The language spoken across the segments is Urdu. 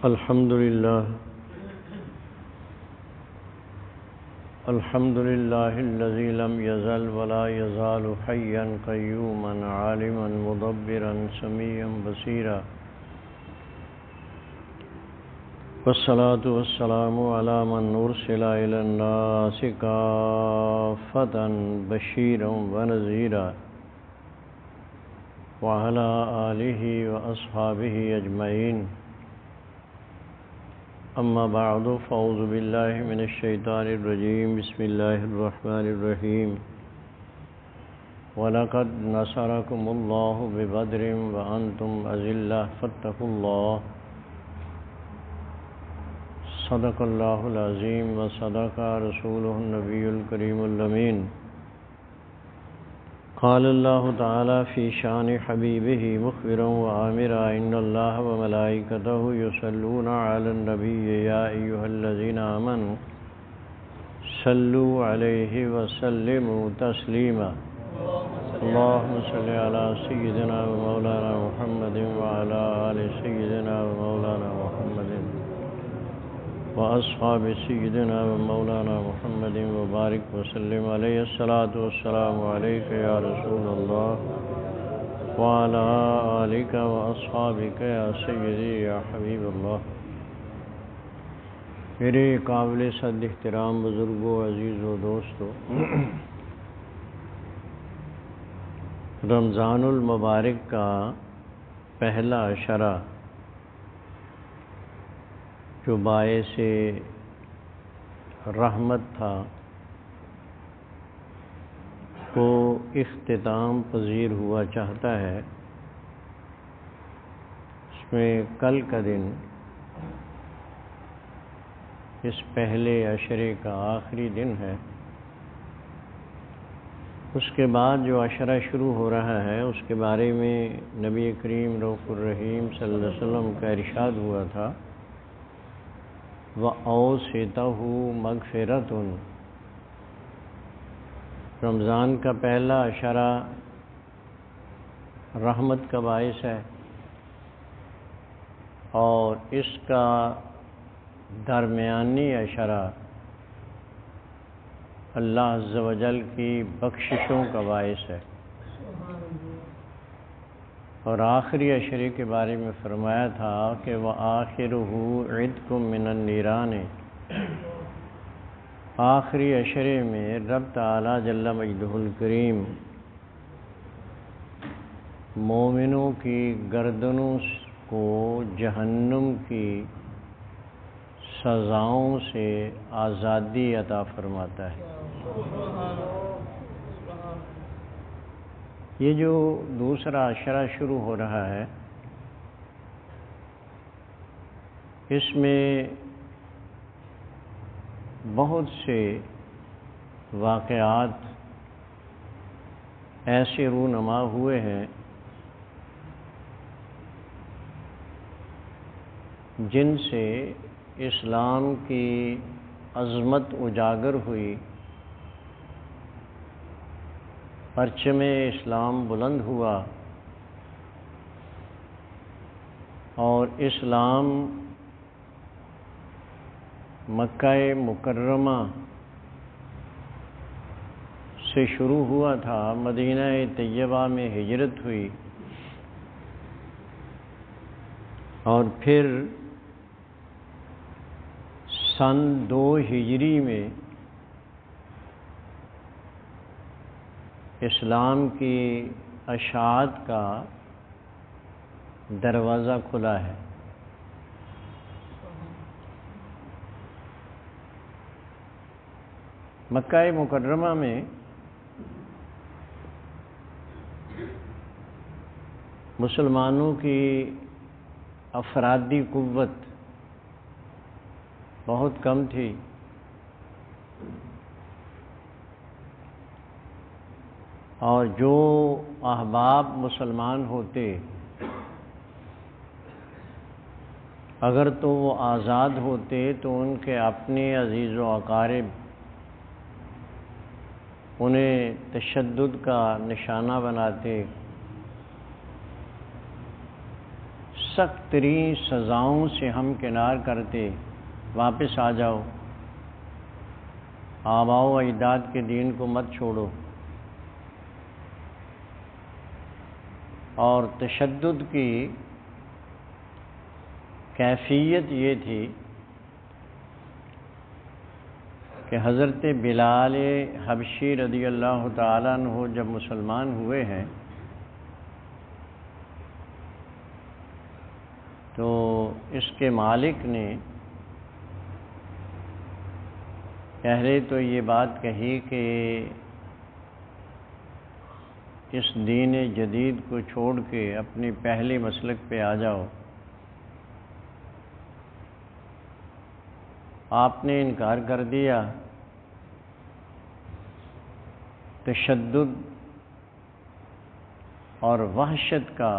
الحمد لله الذي لم يزل ولا يزال حيا قيوما عالما مدبرا سميعا بصيرا، والصلاة والسلام على من أرسل إلى الناس كافة بشيرا ونذيرا، وعلى آله وأصحابه أجمعين. أما بعد، فأعوذ بالله من الشيطان الرجيم. بسم الله الرحمن الرحيم. وَلَقَدْ نَصَرَكُمُ اللَّهُ بِبَدْرٍ وَأَنْتُمْ أَذِلَّةٌ فَاتَّقُوا اللَّهَ. صدق اللہ العظیم وصدق رسولہ النبی الکریم الامین. قال اللہ تعالی فی شان حبیبہ مخبرا وآمرا ان اللہ وملائکتہ یصلون علی النبی یا ایہا الذین آمنوا صلوا علیہ وسلموا تسلیما. اللہم صلی علی سیدنا ومولانا محمد وعلی آل سیدنا ومولانا محمد وأصحاب سيدنا ومولانا محمد وبارك وسلم عليه. الصلاة والسلام عليك يا رسول الله وعلى آلك وأصحابك يا سيدي يا حبيب الله. میرے قابل صد احترام بزرگوں، عزیزوں، دوستوں، رمضان المبارک کا پہلا عشرہ جو باعث رحمت تھا وہ اختتام پذیر ہوا چاہتا ہے. اس میں کل کا دن اس پہلے عشرے کا آخری دن ہے. اس کے بعد جو عشرہ شروع ہو رہا ہے اس کے بارے میں نبی کریم رؤوف الرحیم صلی اللہ علیہ وسلم کا ارشاد ہوا تھا، وَأَوْسِطَهُ مَغْفِرَةٌ. رمضان کا پہلا عشرہ رحمت کا باعث ہے اور اس کا درمیانی عشرہ اللہ عز و جل کی بخششوں کا باعث ہے. اور آخری عشرے کے بارے میں فرمایا تھا کہ وَآخِرُهُ عِتْقٌ مِّنَ النِّيرَانِ. آخری عشرے میں رب تعالی جل مجدہ الکریم مومنوں کی گردنوں کو جہنم کی سزاؤں سے آزادی عطا فرماتا ہے. یہ جو دوسرا عشرہ شروع ہو رہا ہے اس میں بہت سے واقعات ایسے رونما ہوئے ہیں جن سے اسلام کی عظمت اجاگر ہوئی، پرچم اسلام بلند ہوا اور اسلام مکہ مکرمہ سے شروع ہوا تھا، مدینہ طیبہ میں ہجرت ہوئی اور پھر سن 2 ہجری میں اسلام کی اشاعت کا دروازہ کھلا ہے. مکہ مکرمہ میں مسلمانوں کی افرادی قوت بہت کم تھی. اور جو احباب مسلمان ہوتے اگر تو وہ آزاد ہوتے تو ان کے اپنے عزیز و اقارب انہیں تشدد کا نشانہ بناتے، سخت ترین سزاؤں سے ہم کنار کرتے، واپس آ جاؤ، آباء و اجداد کے دین کو مت چھوڑو۔ اور تشدد کی کیفیت یہ تھی کہ حضرت بلال حبشی رضی اللہ تعالیٰ عنہ جب مسلمان ہوئے ہیں تو اس کے مالک نے پہلے تو یہ بات کہی کہ اس دین جدید کو چھوڑ کے اپنی پہلی مسلک پہ آ جاؤ۔ آپ نے انکار کر دیا۔ تشدد اور وحشت کا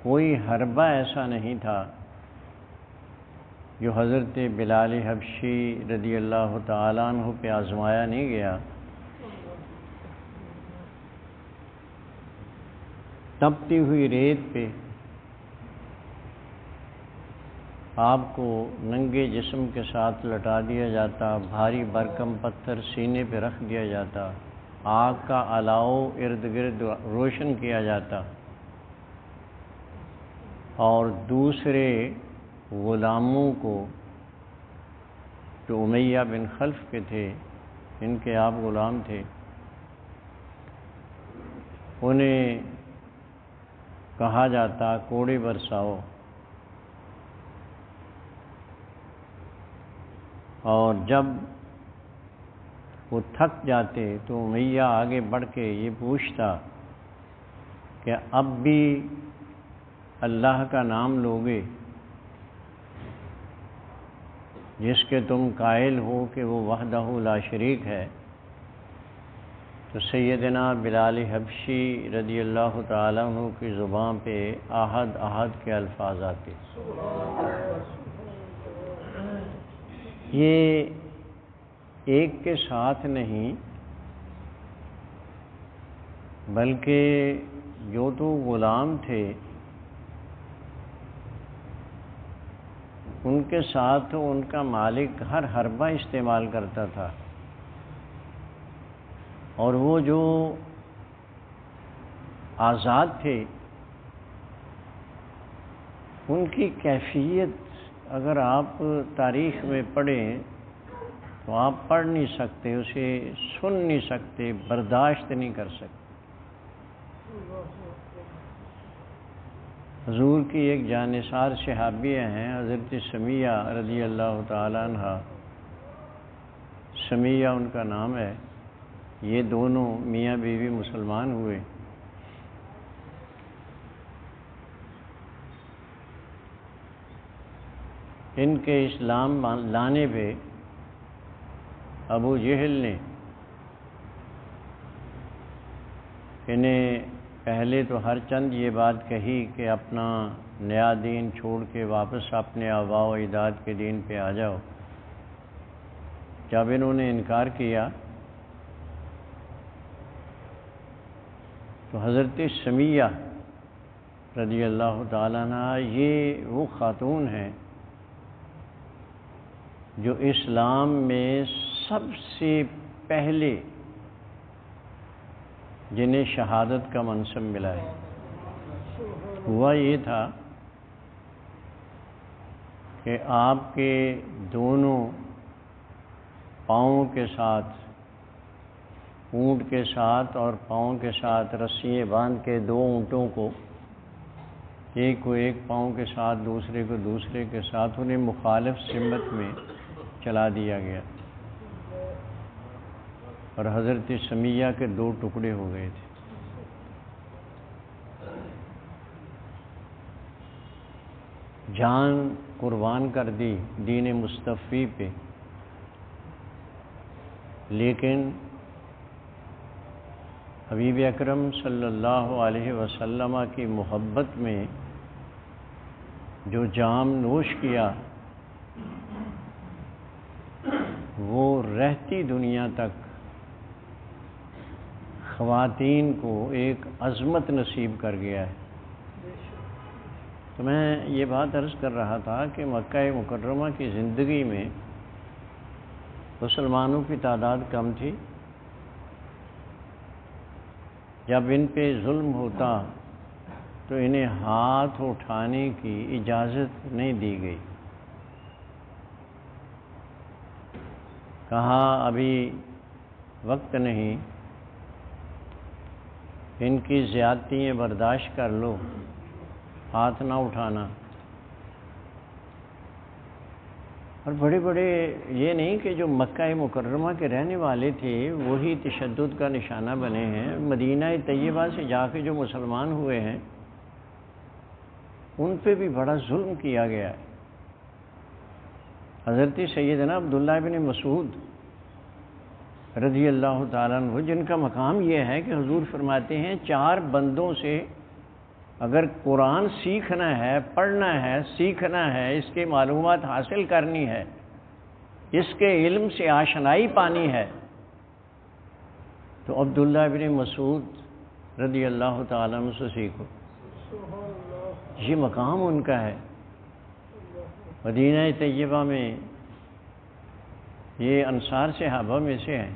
کوئی حربہ ایسا نہیں تھا جو حضرت بلال حبشی رضی اللہ تعالیٰ عنہ پہ آزمایا نہیں گیا۔ تپتی ہوئی ریت پہ آپ کو ننگے جسم کے ساتھ لٹا دیا جاتا، بھاری برکم پتھر سینے پہ رکھ دیا جاتا، آگ کا الاؤ ارد گرد روشن کیا جاتا، اور دوسرے غلاموں کو جو امیہ بن خلف کے تھے، ان کے آپ غلام تھے، انہیں کہا جاتا کوڑے برساؤ، اور جب وہ تھک جاتے تو امیہ آگے بڑھ کے یہ پوچھتا کہ اب بھی اللہ کا نام لوگے جس کے تم قائل ہو کہ وہ وحدہ لا شریک ہے؟ تو سیدنا بلال حبشی رضی اللہ تعالیٰ عنہ کی زبان پہ احد احد کے الفاظ آتے۔ یہ ایک کے ساتھ نہیں بلکہ جو تو غلام تھے ان کے ساتھ ان کا مالک ہر حربہ استعمال کرتا تھا، اور وہ جو آزاد تھے ان کی کیفیت اگر آپ تاریخ میں پڑھیں تو آپ پڑھ نہیں سکتے، اسے سن نہیں سکتے، برداشت نہیں کر سکتے۔ حضور کی ایک جانثار صحابیہ ہیں حضرت سمیہ رضی اللہ تعالیٰ عنہ، سمیہ ان کا نام ہے، یہ دونوں میاں بیوی مسلمان ہوئے۔ ان کے اسلام لانے پہ ابو جہل نے انہیں پہلے تو ہر چند یہ بات کہی کہ اپنا نیا دین چھوڑ کے واپس اپنے آباء و اجداد کے دین پہ آ جاؤ۔ جب انہوں نے انکار کیا تو حضرت سمیہ رضی اللہ تعالیٰ عنہ یہ وہ خاتون ہیں جو اسلام میں سب سے پہلے جنہیں شہادت کا منصب ملا ہے۔ ہوا یہ تھا کہ آپ کے دونوں پاؤں کے ساتھ، اونٹ کے ساتھ اور پاؤں کے ساتھ رسیاں باندھ کے دو اونٹوں کو، ایک کو ایک پاؤں کے ساتھ دوسرے کو دوسرے کے ساتھ، انہیں مخالف سمت میں چلا دیا گیا، اور حضرت سمیہ کے دو ٹکڑے ہو گئے تھے۔ جان قربان کر دی دین مصطفی پہ، لیکن حبیب اکرم صلی اللہ علیہ وسلم کی محبت میں جو جام نوش کیا وہ رہتی دنیا تک خواتین کو ایک عظمت نصیب کر گیا ہے۔ تو میں یہ بات عرض کر رہا تھا کہ مکہ مکرمہ کی زندگی میں مسلمانوں کی تعداد کم تھی. جب ان پہ ظلم ہوتا تو انہیں ہاتھ اٹھانے کی اجازت نہیں دی گئی. کہا ابھی وقت نہیں، ان کی زیادتیاں برداشت کر لو، ہاتھ نہ اٹھانا. اور بڑے بڑے یہ نہیں کہ جو مکہ مکرمہ کے رہنے والے تھے وہی تشدد کا نشانہ بنے ہیں. مدینہ طیبہ سے جا کے جو مسلمان ہوئے ہیں ان پہ بھی بڑا ظلم کیا گیا ہے. حضرت سیدنا عبداللہ بن مسعود رضی اللہ تعالیٰ عنہ، جن کا مقام یہ ہے کہ حضور فرماتے ہیں 4 بندوں سے اگر قرآن سیکھنا ہے، پڑھنا ہے، سیکھنا ہے، اس کے معلومات حاصل کرنی ہے، اس کے علم سے آشنائی پانی ہے، تو عبداللہ بن مسعود رضی اللہ تعالیٰ عنہ سے سیکھو. یہ مقام ان کا ہے. مدینہ طیبہ میں یہ انصار صحابہ میں سے ہیں.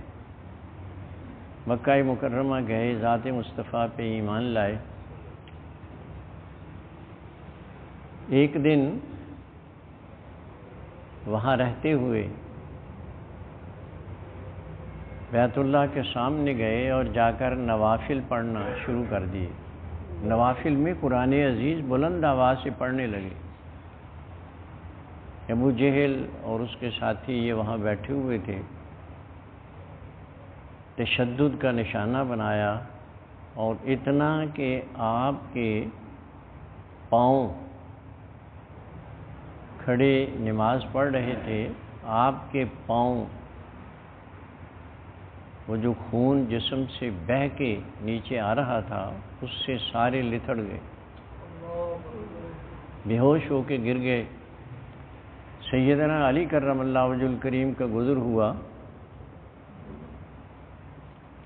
مکہ مکرمہ گئے، ذات مصطفیٰ پہ ایمان لائے. ایک دن وہاں رہتے ہوئے بیت اللہ کے سامنے گئے اور جا کر نوافل پڑھنا شروع کر دیے. نوافل میں قرآن عزیز بلند آواز سے پڑھنے لگے. ابو جہل اور اس کے ساتھی یہ وہاں بیٹھے ہوئے تھے. تشدد کا نشانہ بنایا، اور اتنا کہ آپ کے پاؤں کھڑے نماز پڑھ رہے تھے، آپ کے پاؤں وہ جو خون جسم سے بہہ کے نیچے آ رہا تھا اس سے سارے لتھڑ گئے، بے ہوش ہو کے گر گئے. سیدنا علی کرم اللہ وجہ الکریم کا گزر ہوا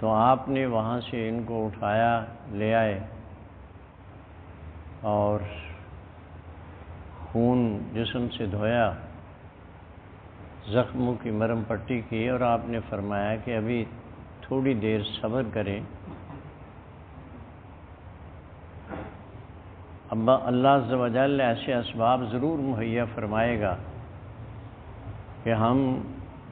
تو آپ نے وہاں سے ان کو اٹھایا، لے آئے اور خون جسم سے دھویا، زخموں کی مرہم پٹی کی، اور آپ نے فرمایا کہ ابھی تھوڑی دیر صبر کریں، ابا اللہ عز و جل ایسے اسباب ضرور مہیا فرمائے گا کہ ہم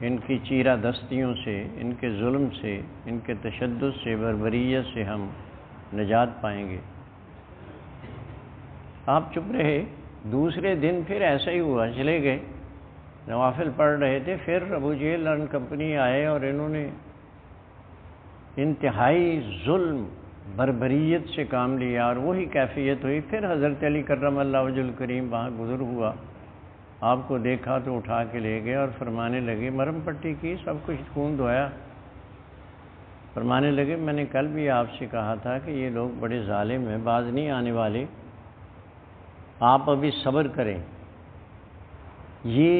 ان کی چیرہ دستیوں سے، ان کے ظلم سے، ان کے تشدد سے، بربریت سے ہم نجات پائیں گے. آپ چپ رہے. دوسرے دن پھر ایسا ہی ہوا، چلے گئے، نوافل پڑھ رہے تھے. پھر ابو جہل اور کمپنی آئے اور انہوں نے انتہائی ظلم بربریت سے کام لیا، اور وہی کیفیت ہوئی. پھر حضرت علی کرم اللہ وجہ الکریم وہاں گزر ہوا، آپ کو دیکھا تو اٹھا کے لے گئے اور فرمانے لگے، مرہم پٹی کی، سب کچھ خون دھویا. فرمانے لگے میں نے کل بھی آپ سے کہا تھا کہ یہ لوگ بڑے ظالم ہیں، باز نہیں آنے والے، آپ ابھی صبر کریں. یہ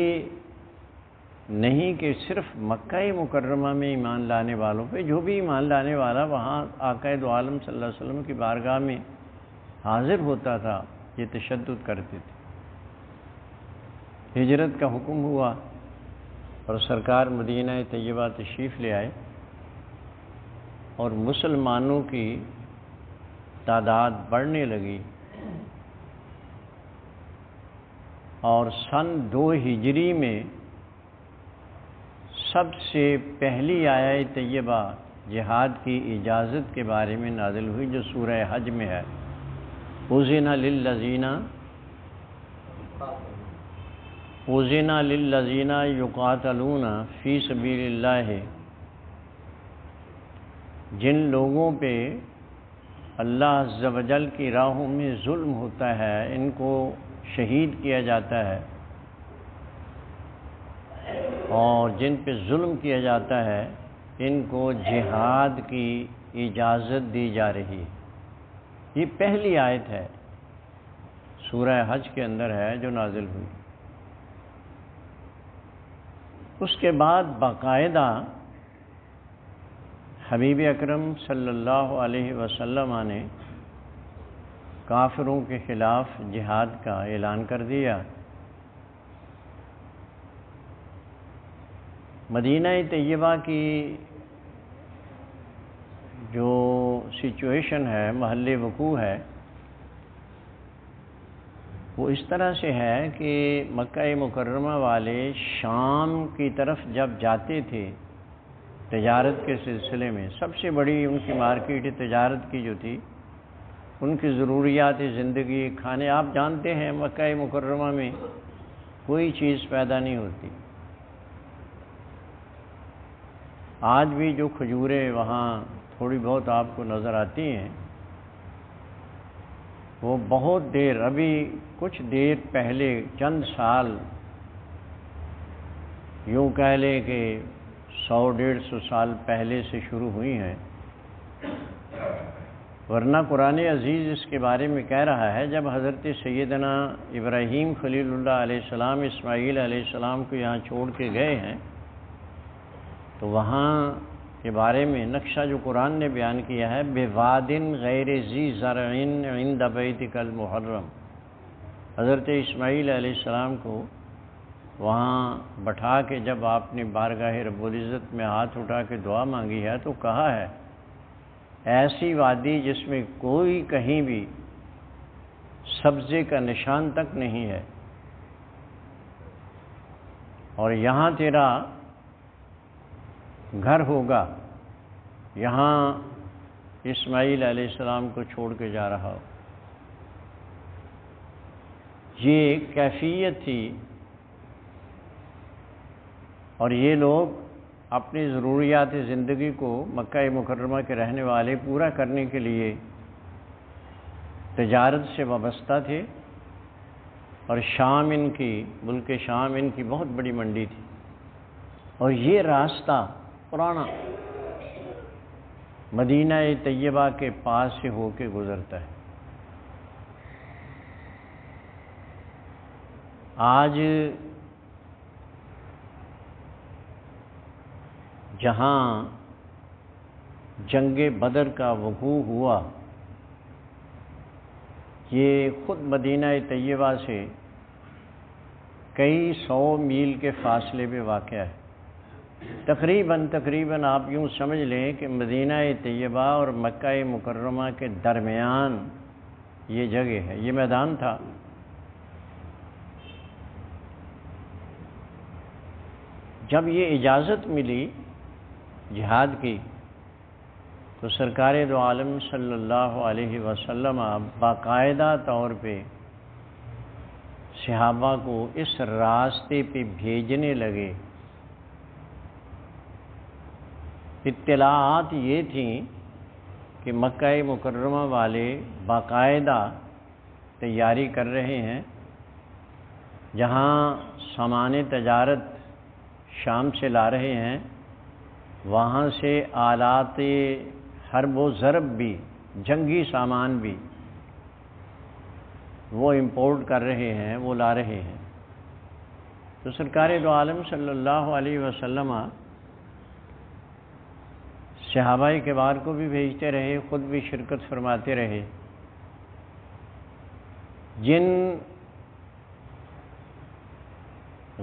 نہیں کہ صرف مکہ مکرمہ میں ایمان لانے والوں پہ، جو بھی ایمان لانے والا وہاں آقا دو عالم صلی اللہ علیہ وسلم کی بارگاہ میں حاضر ہوتا تھا، یہ تشدد کرتے تھے. ہجرت کا حکم ہوا اور سرکار مدینہ طیبہ تشریف لے آئے، اور مسلمانوں کی تعداد بڑھنے لگی. اور سن 2 ہجری میں سب سے پہلی آیت طیبہ جہاد کی اجازت کے بارے میں نازل ہوئی، جو سورہ حج میں ہے. اُذِنَ لِلَّذِينَ يُقَاتَلُونَ فِي سَبِيلِ اللَّهِ، جن لوگوں پہ اللہ عز و جل کی راہوں میں ظلم ہوتا ہے، ان کو شہید کیا جاتا ہے، اور جن پہ ظلم کیا جاتا ہے ان کو جہاد کی اجازت دی جا رہی ہے. یہ پہلی آیت ہے، سورہ حج کے اندر ہے جو نازل ہوئی. اس کے بعد باقاعدہ حبیب اکرم صلی اللہ علیہ وسلم نے کافروں کے خلاف جہاد کا اعلان کر دیا۔ مدینہ طیبہ کی جو سچویشن ہے، محل وقوع ہے، وہ اس طرح سے ہے کہ مکہ مکرمہ والے شام کی طرف جب جاتے تھے تجارت کے سلسلے میں، سب سے بڑی ان کی مارکیٹ تجارت کی جو تھی، ان کی ضروریات زندگی، کھانے، آپ جانتے ہیں مکہ مکرمہ میں کوئی چیز پیدا نہیں ہوتی۔ آج بھی جو کھجوریں وہاں تھوڑی بہت آپ کو نظر آتی ہیں، وہ بہت دیر، ابھی کچھ دیر پہلے، چند سال، یوں کہہ لیں کہ 100-150 سال پہلے سے شروع ہوئی ہیں، ورنہ قرآن عزیز اس کے بارے میں کہہ رہا ہے جب حضرت سیدنا ابراہیم خلیل اللہ علیہ السلام اسماعیل علیہ السلام کو یہاں چھوڑ کے گئے ہیں، تو وہاں کے بارے میں نقشہ جو قرآن نے بیان کیا ہے، بِوَادٍ غَيْرِ ذِي زَرْعٍ عِنْدَ بَيْتِكَ الْمُحَرَّمِ، حضرت اسماعیل علیہ السلام کو وہاں بٹھا کے جب آپ نے بارگاہ رب العزت میں ہاتھ اٹھا کے دعا مانگی ہے تو کہا ہے ایسی وادی جس میں کوئی کہیں بھی سبزے کا نشان تک نہیں ہے، اور یہاں تیرا گھر ہوگا، یہاں اسماعیل علیہ السلام کو چھوڑ کے جا رہا ہو۔ یہ کیفیت تھی، اور یہ لوگ اپنی ضروریات زندگی کو مکہ مکرمہ کے رہنے والے پورا کرنے کے لیے تجارت سے وابستہ تھے، اور شام ان کی، ملک شام ان کی بہت بڑی منڈی تھی، اور یہ راستہ پرانا مدینہ طیبہ کے پاس سے ہو کے گزرتا ہے۔ آج جہاں جنگ بدر کا وقوع ہوا، یہ خود مدینہ طیبہ سے کئی 100 میل کے فاصلے پہ واقع ہے۔ تقریباً آپ یوں سمجھ لیں کہ مدینہ طیبہ اور مکہ مکرمہ کے درمیان یہ جگہ ہے، یہ میدان تھا۔ جب یہ اجازت ملی جہاد کی تو سرکار دو عالم صلی اللہ علیہ وسلم باقاعدہ طور پہ صحابہ کو اس راستے پہ بھیجنے لگے۔ اطلاعات یہ تھیں کہ مکہ مکرمہ والے باقاعدہ تیاری کر رہے ہیں، جہاں سامان تجارت شام سے لا رہے ہیں، وہاں سے آلات حرب و ضرب بھی، جنگی سامان بھی وہ امپورٹ کر رہے ہیں، وہ لا رہے ہیں۔ تو سرکار دو عالم صلی اللہ علیہ وسلم صحابہ کبار کو بھی بھیجتے رہے، خود بھی شرکت فرماتے رہے۔ جن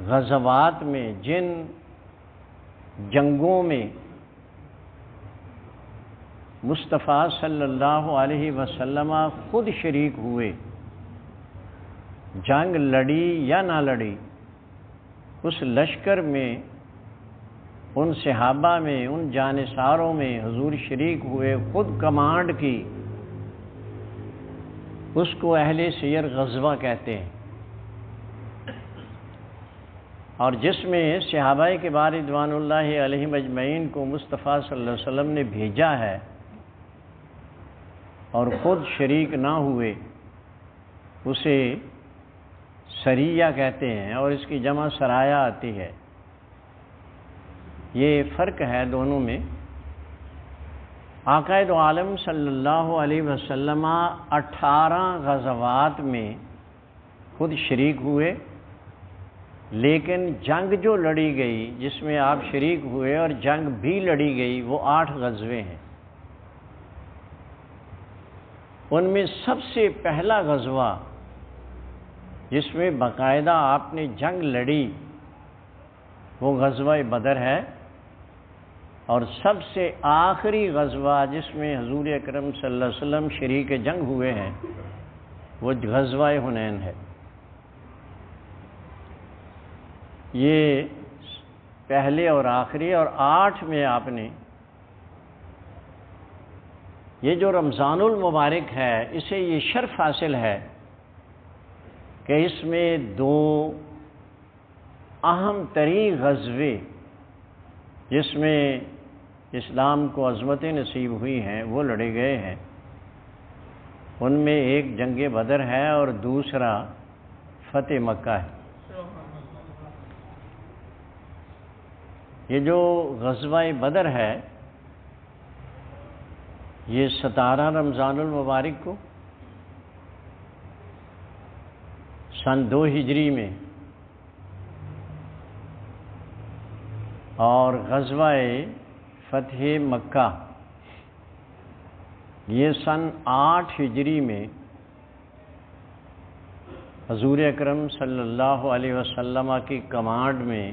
غزوات میں، جن جنگوں میں مصطفیٰ صلی اللہ علیہ وسلم خود شریک ہوئے، جنگ لڑی یا نہ لڑی، اس لشکر میں، ان صحابہ میں، ان جانثاروں میں حضور شریک ہوئے، خود کمانڈ کی، اس کو اہل سیر غزوہ کہتے ہیں۔ اور جس میں صحابہ کبار رضوان اللہ علیہم اجمعین کو مصطفیٰ صلی اللہ علیہ وسلم نے بھیجا ہے اور خود شریک نہ ہوئے، اسے سریہ کہتے ہیں، اور اس کی جمع سرایا آتی ہے۔ یہ فرق ہے دونوں میں۔ آقا دو عالم صلی اللہ علیہ وسلم 18 غزوات میں خود شریک ہوئے، لیکن جنگ جو لڑی گئی، جس میں آپ شریک ہوئے اور جنگ بھی لڑی گئی، وہ 8 غزوے ہیں۔ ان میں سب سے پہلا غزوہ جس میں باقاعدہ آپ نے جنگ لڑی وہ غزوہ بدر ہے، اور سب سے آخری غزوہ جس میں حضور اکرم صلی اللہ علیہ وسلم شریک جنگ ہوئے ہیں وہ غزوہ حنین ہے۔ یہ پہلے اور آخری، اور 8 میں آپ نے یہ جو رمضان المبارک ہے اسے یہ شرف حاصل ہے کہ اس میں 2 اہم ترین غزوے جس میں اسلام کو عظمتیں نصیب ہوئی ہیں وہ لڑے گئے ہیں۔ ان میں ایک جنگ بدر ہے اور دوسرا فتح مکہ ہے۔ یہ جو غزوہ بدر ہے یہ 17 رمضان المبارک کو سن 2 ہجری میں، اور غزوہ فتح مکہ یہ سن 8 ہجری میں حضور اکرم صلی اللہ علیہ وسلم کی کمانڈ میں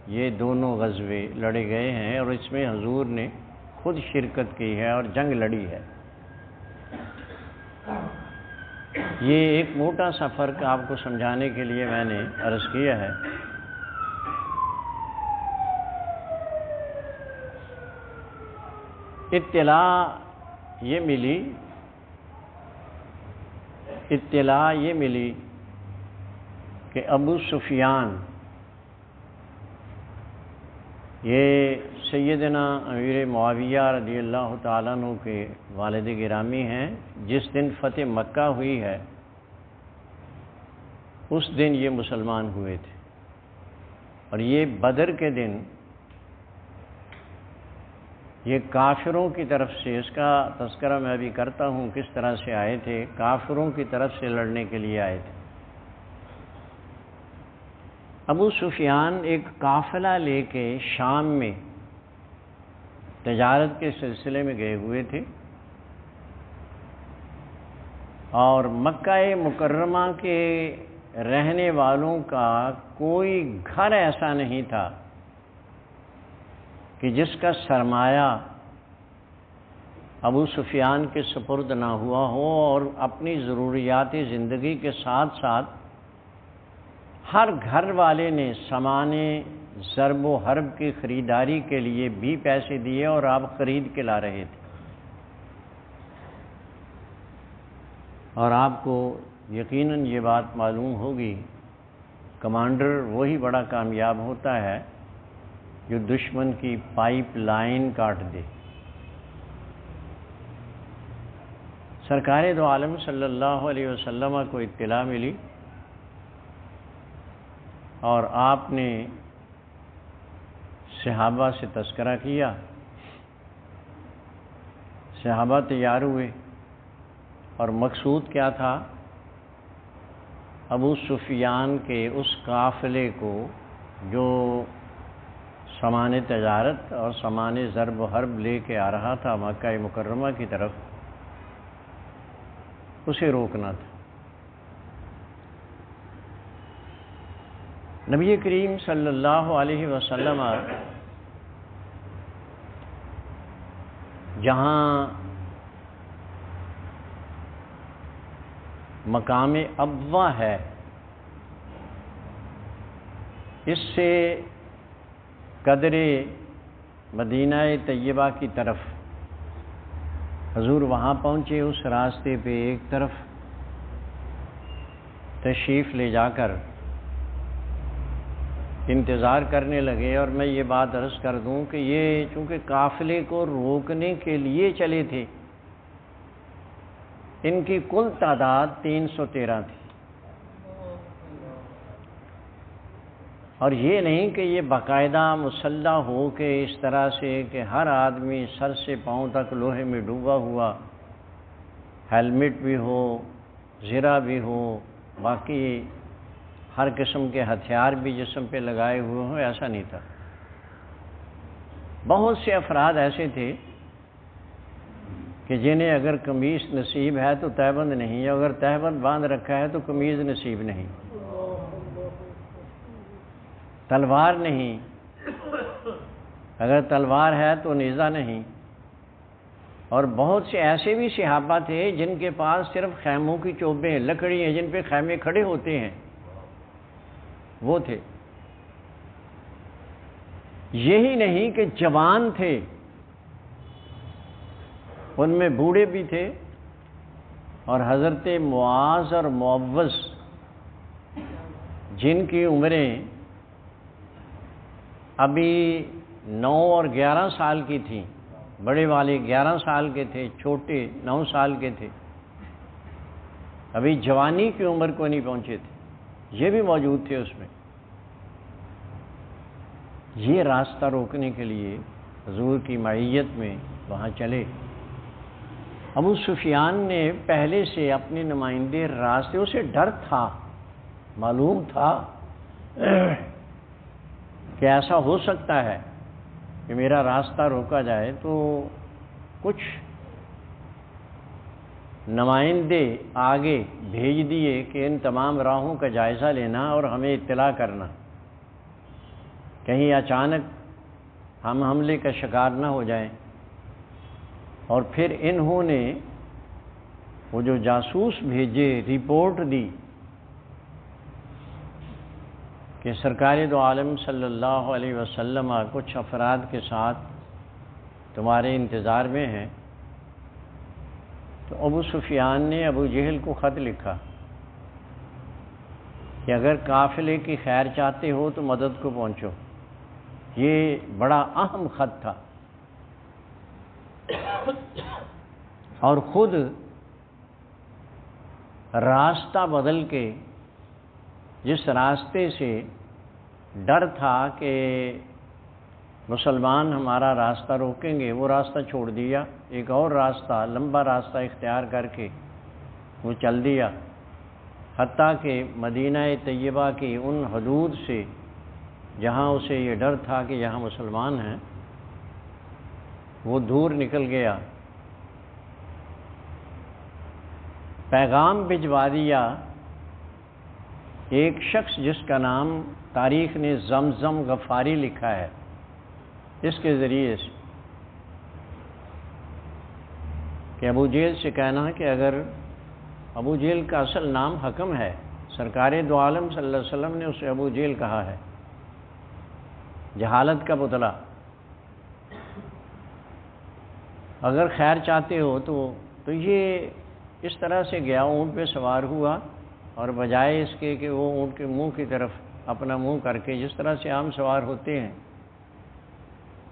یہ دونوں غزوے لڑے گئے ہیں، اور اس میں حضور نے خود شرکت کی ہے اور جنگ لڑی ہے۔ یہ ایک موٹا سا فرق آپ کو سمجھانے کے لیے میں نے عرض کیا ہے۔ اطلاع یہ ملی کہ ابو سفیان یہ سیدنا امیر معاویہ رضی اللہ تعالیٰ عنہ کے والد گرامی ہیں۔ جس دن فتح مکہ ہوئی ہے اس دن یہ مسلمان ہوئے تھے، اور یہ بدر کے دن یہ کافروں کی طرف سے، اس کا تذکرہ میں ابھی کرتا ہوں کس طرح سے آئے تھے، کافروں کی طرف سے لڑنے کے لیے آئے تھے۔ ابو سفیان ایک قافلہ لے کے شام میں تجارت کے سلسلے میں گئے ہوئے تھے، اور مکہ مکرمہ کے رہنے والوں کا کوئی گھر ایسا نہیں تھا کہ جس کا سرمایہ ابو سفیان کے سپرد نہ ہوا ہو، اور اپنی ضروریات زندگی کے ساتھ ساتھ ہر گھر والے نے سامان ضرب و حرب کی خریداری کے لیے بھی پیسے دیے اور آپ خرید کے لا رہے تھے۔ اور آپ کو یقیناً یہ بات معلوم ہوگی، کمانڈر وہی بڑا کامیاب ہوتا ہے جو دشمن کی پائپ لائن کاٹ دے۔ سرکار دو عالم صلی اللہ علیہ وسلم کو اطلاع ملی، اور آپ نے صحابہ سے تذکرہ کیا، صحابہ تیار ہوئے، اور مقصود کیا تھا؟ ابو سفیان کے اس قافلے کو جو سامان تجارت اور سامان ضرب و حرب لے کے آ رہا تھا مکہ مکرمہ کی طرف، اسے روکنا تھا۔ نبی کریم صلی اللہ علیہ وسلم جہاں مقام ابوا ہے، اس سے قدر مدینہ طیبہ کی طرف حضور وہاں پہنچے۔ اس راستے پہ ایک طرف تشریف لے جا کر انتظار کرنے لگے، اور میں یہ بات عرض کر دوں کہ یہ چونکہ قافلے کو روکنے کے لیے چلے تھے، ان کی کل تعداد 313 تھی، اور یہ نہیں کہ یہ باقاعدہ مسلح ہو کے اس طرح سے کہ ہر آدمی سر سے پاؤں تک لوہے میں ڈوبا ہوا، ہیلمٹ بھی ہو، زرہ بھی ہو، باقی ہر قسم کے ہتھیار بھی جسم پہ لگائے ہوئے ہوں، ایسا نہیں تھا۔ بہت سے افراد ایسے تھے کہ کہ جنہیں اگر قمیص نصیب ہے تو تہبند نہیں ہے، اگر تہبند باندھ رکھا ہے تو قمیض نصیب نہیں، تلوار نہیں، اگر تلوار ہے تو نیزہ نہیں۔ اور بہت سے ایسے بھی صحابہ تھے جن کے پاس صرف خیموں کی چوبیں، لکڑی ہیں جن پہ خیمے کھڑے ہوتے ہیں، وہ تھے۔ یہی نہیں کہ جوان تھے، ان میں بوڑھے بھی تھے، اور حضرت معاذ اور معوذ جن کی عمریں ابھی 9 اور 11 سال کی تھیں، بڑے والے 11 سال کے تھے، چھوٹے 9 سال کے تھے، ابھی جوانی کی عمر کو نہیں پہنچے تھے، یہ بھی موجود تھے اس میں۔ یہ راستہ روکنے کے لیے حضور کی معیت میں وہاں چلے۔ ابو سفیان نے پہلے سے اپنے نمائندے راستے، اسے ڈر تھا، معلوم تھا کہ ایسا ہو سکتا ہے کہ میرا راستہ روکا جائے، تو کچھ نمائندے آگے بھیج دیے کہ ان تمام راہوں کا جائزہ لینا اور ہمیں اطلاع کرنا، کہیں اچانک ہم حملے کا شکار نہ ہو جائیں۔ اور پھر انہوں نے وہ جو جاسوس بھیجے، رپورٹ دی کہ سرکار دو عالم صلی اللہ علیہ وسلم کچھ افراد کے ساتھ تمہارے انتظار میں ہیں۔ تو ابو سفیان نے ابو جہل کو خط لکھا کہ اگر قافلے کی خیر چاہتے ہو تو مدد کو پہنچو۔ یہ بڑا اہم خط تھا، اور خود راستہ بدل کے جس راستے سے ڈر تھا کہ مسلمان ہمارا راستہ روکیں گے، وہ راستہ چھوڑ دیا، ایک اور راستہ، لمبا راستہ اختیار کر کے وہ چل دیا، حتیٰ کہ مدینہ طیبہ کی ان حدود سے جہاں اسے یہ ڈر تھا کہ یہاں مسلمان ہیں، وہ دور نکل گیا، پیغام بھجوا دیا۔ ایک شخص جس کا نام تاریخ نے زمزم غفاری لکھا ہے، اس کے ذریعے سے کہ ابو جہل سے کہنا کہ اگر ابو جہل کا اصل نام حکم ہے، سرکار دو عالم صلی اللہ علیہ وسلم نے اسے ابو جہل کہا ہے، جہالت کا پتلا، اگر خیر چاہتے ہو تو یہ اس طرح سے گیا، اونٹ پہ سوار ہوا، اور بجائے اس کے کہ وہ اونٹ کے منہ کی طرف اپنا منہ کر کے، جس طرح سے عام سوار ہوتے ہیں،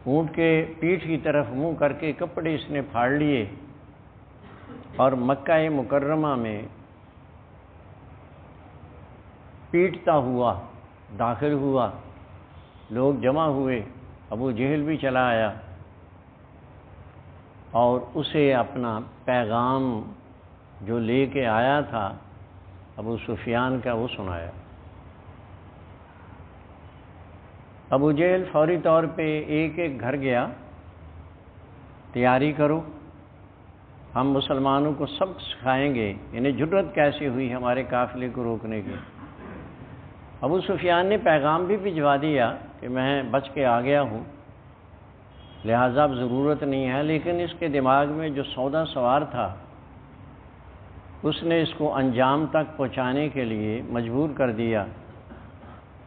اونٹ کے پیٹھ کی طرف منہ کر کے کپڑے اس نے پھاڑ لیے، اور مکہ مکرمہ میں پیٹتا ہوا داخل ہوا، لوگ جمع ہوئے، ابو جہل بھی چلا آیا، اور اسے اپنا پیغام جو لے کے آیا تھا ابو سفیان کا وہ سنایا۔ ابو جہل فوری طور پہ ایک ایک گھر گیا، تیاری کرو، ہم مسلمانوں کو سبق سکھائیں گے، انہیں جرأت کیسے ہوئی ہمارے قافلے کو روکنے کی۔ ابو سفیان نے پیغام بھی بھجوا دیا کہ میں بچ کے آ گیا ہوں، لہذا اب ضرورت نہیں ہے، لیکن اس کے دماغ میں جو سودا سوار تھا اس نے اس کو انجام تک پہنچانے کے لیے مجبور کر دیا۔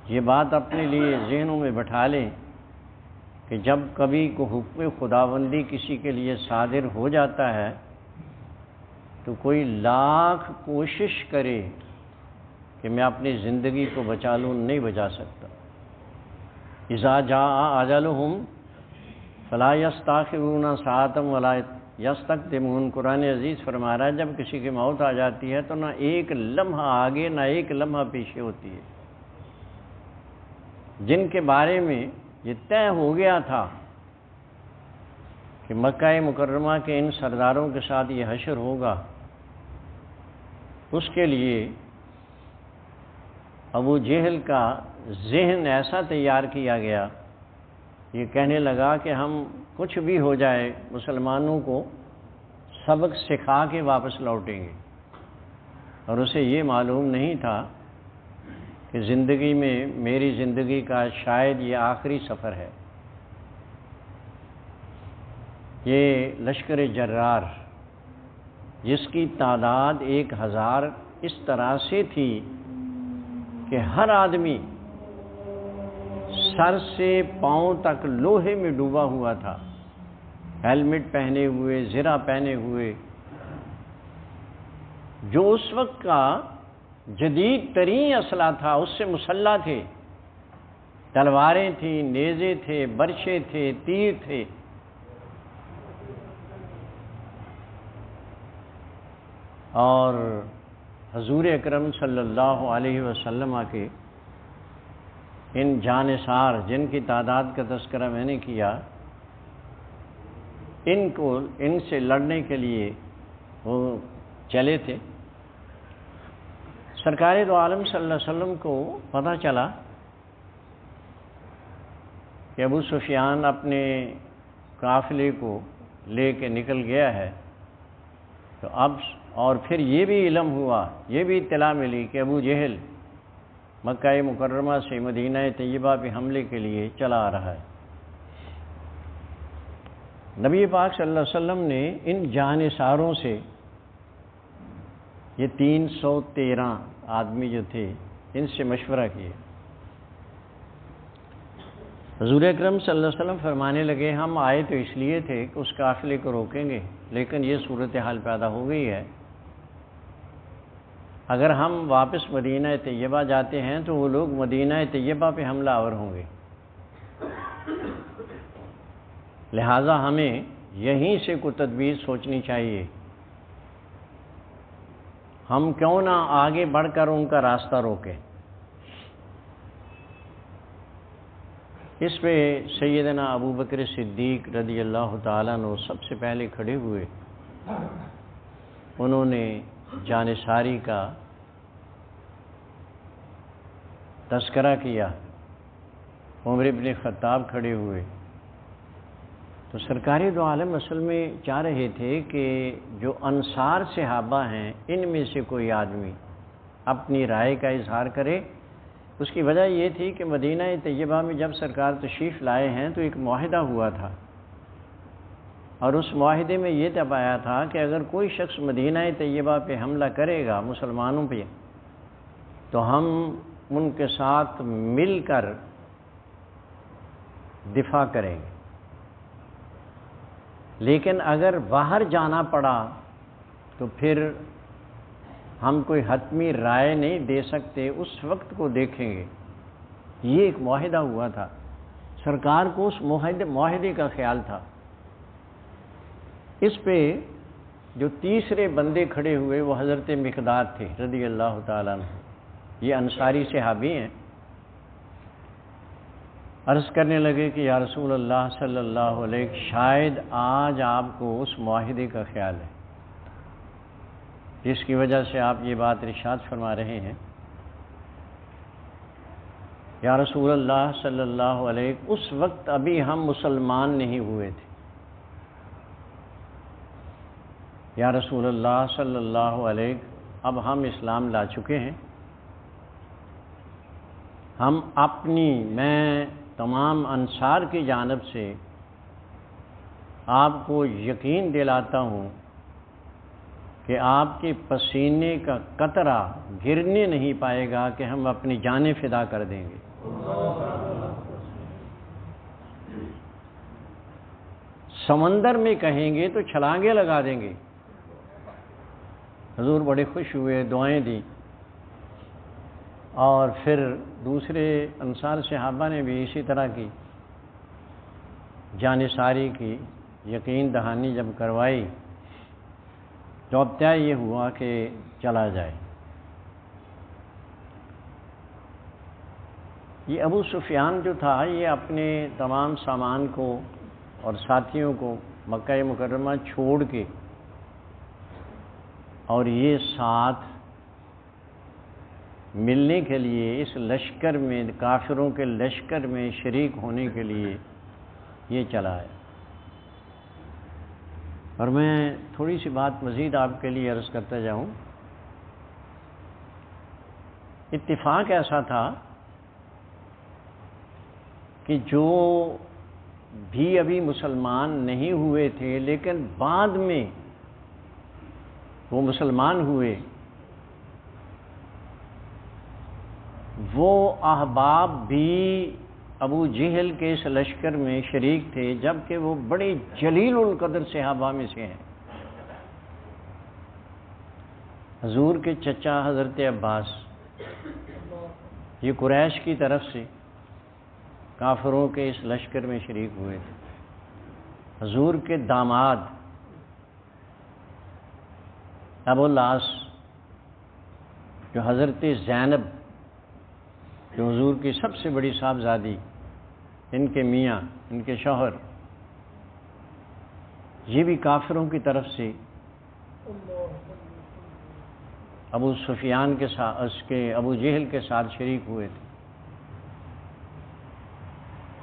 یہ بات اپنے لیے ذہنوں میں بٹھا لیں کہ جب کبھی کو حکم خداوندی کسی کے لیے صادر ہو جاتا ہے تو کوئی لاکھ کوشش کرے کہ میں اپنی زندگی کو بچا لوں، نہیں بچا سکتا۔ اذا جاء اجلهم فلا یستاخرون ساعۃ ولا یستقدمون۔ قرآن عزیز فرما رہا ہے جب کسی کی موت آ جاتی ہے تو نہ ایک لمحہ آگے نہ ایک لمحہ پیچھے ہوتی ہے۔ جن کے بارے میں یہ طے ہو گیا تھا کہ مکہ مکرمہ کے ان سرداروں کے ساتھ یہ حشر ہوگا، اس کے لیے ابو جہل کا ذہن ایسا تیار کیا گیا، یہ کہنے لگا کہ ہم کچھ بھی ہو جائے مسلمانوں کو سبق سکھا کے واپس لوٹیں گے، اور اسے یہ معلوم نہیں تھا کہ زندگی میں میری زندگی کا شاید یہ آخری سفر ہے۔ یہ لشکر جرار جس کی تعداد 1000 اس طرح سے تھی کہ ہر آدمی سر سے پاؤں تک لوہے میں ڈوبا ہوا تھا، ہیلمٹ پہنے ہوئے، زرہ پہنے ہوئے، جو اس وقت کا جدید ترین اسلحہ تھا اس سے مسلح تھے، تلواریں تھیں، نیزے تھے، برچے تھے، تیر تھے۔ اور حضور اکرم صلی اللہ علیہ وسلم کے ان جانثار جن کی تعداد کا تذکرہ میں نے کیا، ان سے لڑنے کے لیے وہ چلے تھے۔ سرکار دو عالم صلی اللہ علیہ وسلم کو پتہ چلا کہ ابو سفیان اپنے قافلے کو لے کے نکل گیا ہے، تو اب اور پھر یہ بھی علم ہوا، یہ بھی اطلاع ملی کہ ابو جہل مکہ مکرمہ سے مدینہ طیبہ پہ حملے کے لیے چلا آ رہا ہے۔ نبی پاک صلی اللہ علیہ وسلم نے ان جانثاروں سے، یہ 313 آدمی جو تھے، ان سے مشورہ کیا۔ حضور اکرم صلی اللہ علیہ وسلم فرمانے لگے ہم آئے تو اس لیے تھے کہ اس قافلے کو روکیں گے، لیکن یہ صورتحال پیدا ہو گئی ہے، اگر ہم واپس مدینہ طیبہ جاتے ہیں تو وہ لوگ مدینہ طیبہ پہ حملہ آور ہوں گے، لہٰذا ہمیں یہیں سے کوئی تدبیر سوچنی چاہیے، ہم کیوں نہ آگے بڑھ کر ان کا راستہ روکیں۔ اس پہ سیدنا ابو بکر صدیق رضی اللہ تعالیٰ عنہ سب سے پہلے کھڑے ہوئے، انہوں نے جانثاری کا تذکرہ کیا، عمر بن خطاب کھڑے ہوئے۔ تو سرکار دو عالم اصل میں چاہ رہے تھے کہ جو انصار صحابہ ہیں ان میں سے کوئی آدمی اپنی رائے کا اظہار کرے۔ اس کی وجہ یہ تھی کہ مدینہ طیبہ میں جب سرکار تشریف لائے ہیں تو ایک معاہدہ ہوا تھا، اور اس معاہدے میں یہ طے پایا تھا کہ اگر کوئی شخص مدینہ طیبہ پہ حملہ کرے گا مسلمانوں پہ، تو ہم ان کے ساتھ مل کر دفاع کریں گے، لیکن اگر باہر جانا پڑا تو پھر ہم کوئی حتمی رائے نہیں دے سکتے، اس وقت کو دیکھیں گے۔ یہ ایک معاہدہ ہوا تھا، سرکار کو اس معاہدے کا خیال تھا۔ اس پہ جو تیسرے بندے کھڑے ہوئے وہ حضرت مقداد تھے رضی اللہ تعالیٰ عنہ، یہ انصاری صحابی ہیں۔ عرض کرنے لگے کہ یا رسول اللہ صلی اللہ علیہ وسلم، شاید آج آپ کو اس معاہدے کا خیال ہے جس کی وجہ سے آپ یہ بات ارشاد فرما رہے ہیں۔ یا رسول اللہ صلی اللہ علیہ وسلم، اس وقت ابھی ہم مسلمان نہیں ہوئے تھے۔ یا رسول اللہ صلی اللہ علیہ وسلم، اب ہم اسلام لا چکے ہیں، ہم میں تمام انصار کی جانب سے آپ کو یقین دلاتا ہوں کہ آپ کے پسینے کا قطرہ گرنے نہیں پائے گا کہ ہم اپنی جانیں فدا کر دیں گے۔ سمندر میں کہیں گے تو چھلانگیں لگا دیں گے۔ حضور بڑے خوش ہوئے، دعائیں دی، اور پھر دوسرے انصار صحابہ نے بھی اسی طرح کی جانثاری کی یقین دہانی جب کروائی تو اب طے یہ ہوا کہ چلا جائے۔ یہ ابو سفیان جو تھا یہ اپنے تمام سامان کو اور ساتھیوں کو مکہ مکرمہ چھوڑ کے اور یہ ساتھ ملنے کے لیے اس لشکر میں، کافروں کے لشکر میں شریک ہونے کے لیے یہ چلا ہے۔ اور میں تھوڑی سی بات مزید آپ کے لیے عرض کرتا جاؤں. اتفاق ایسا تھا کہ جو بھی ابھی مسلمان نہیں ہوئے تھے لیکن بعد میں وہ مسلمان ہوئے، وہ احباب بھی ابو جہل کے اس لشکر میں شریک تھے، جبکہ وہ بڑے جلیل القدر صحابہ میں سے ہیں. حضور کے چچا حضرت عباس یہ قریش کی طرف سے کافروں کے اس لشکر میں شریک ہوئے تھے. حضور کے داماد ابو العاص جو حضرت زینب جو حضور کی سب سے بڑی صاحبزادی، ان کے میاں، ان کے شوہر، یہ بھی کافروں کی طرف سے ابو سفیان کے ساتھ، ابو جہل کے ساتھ شریک ہوئے تھے.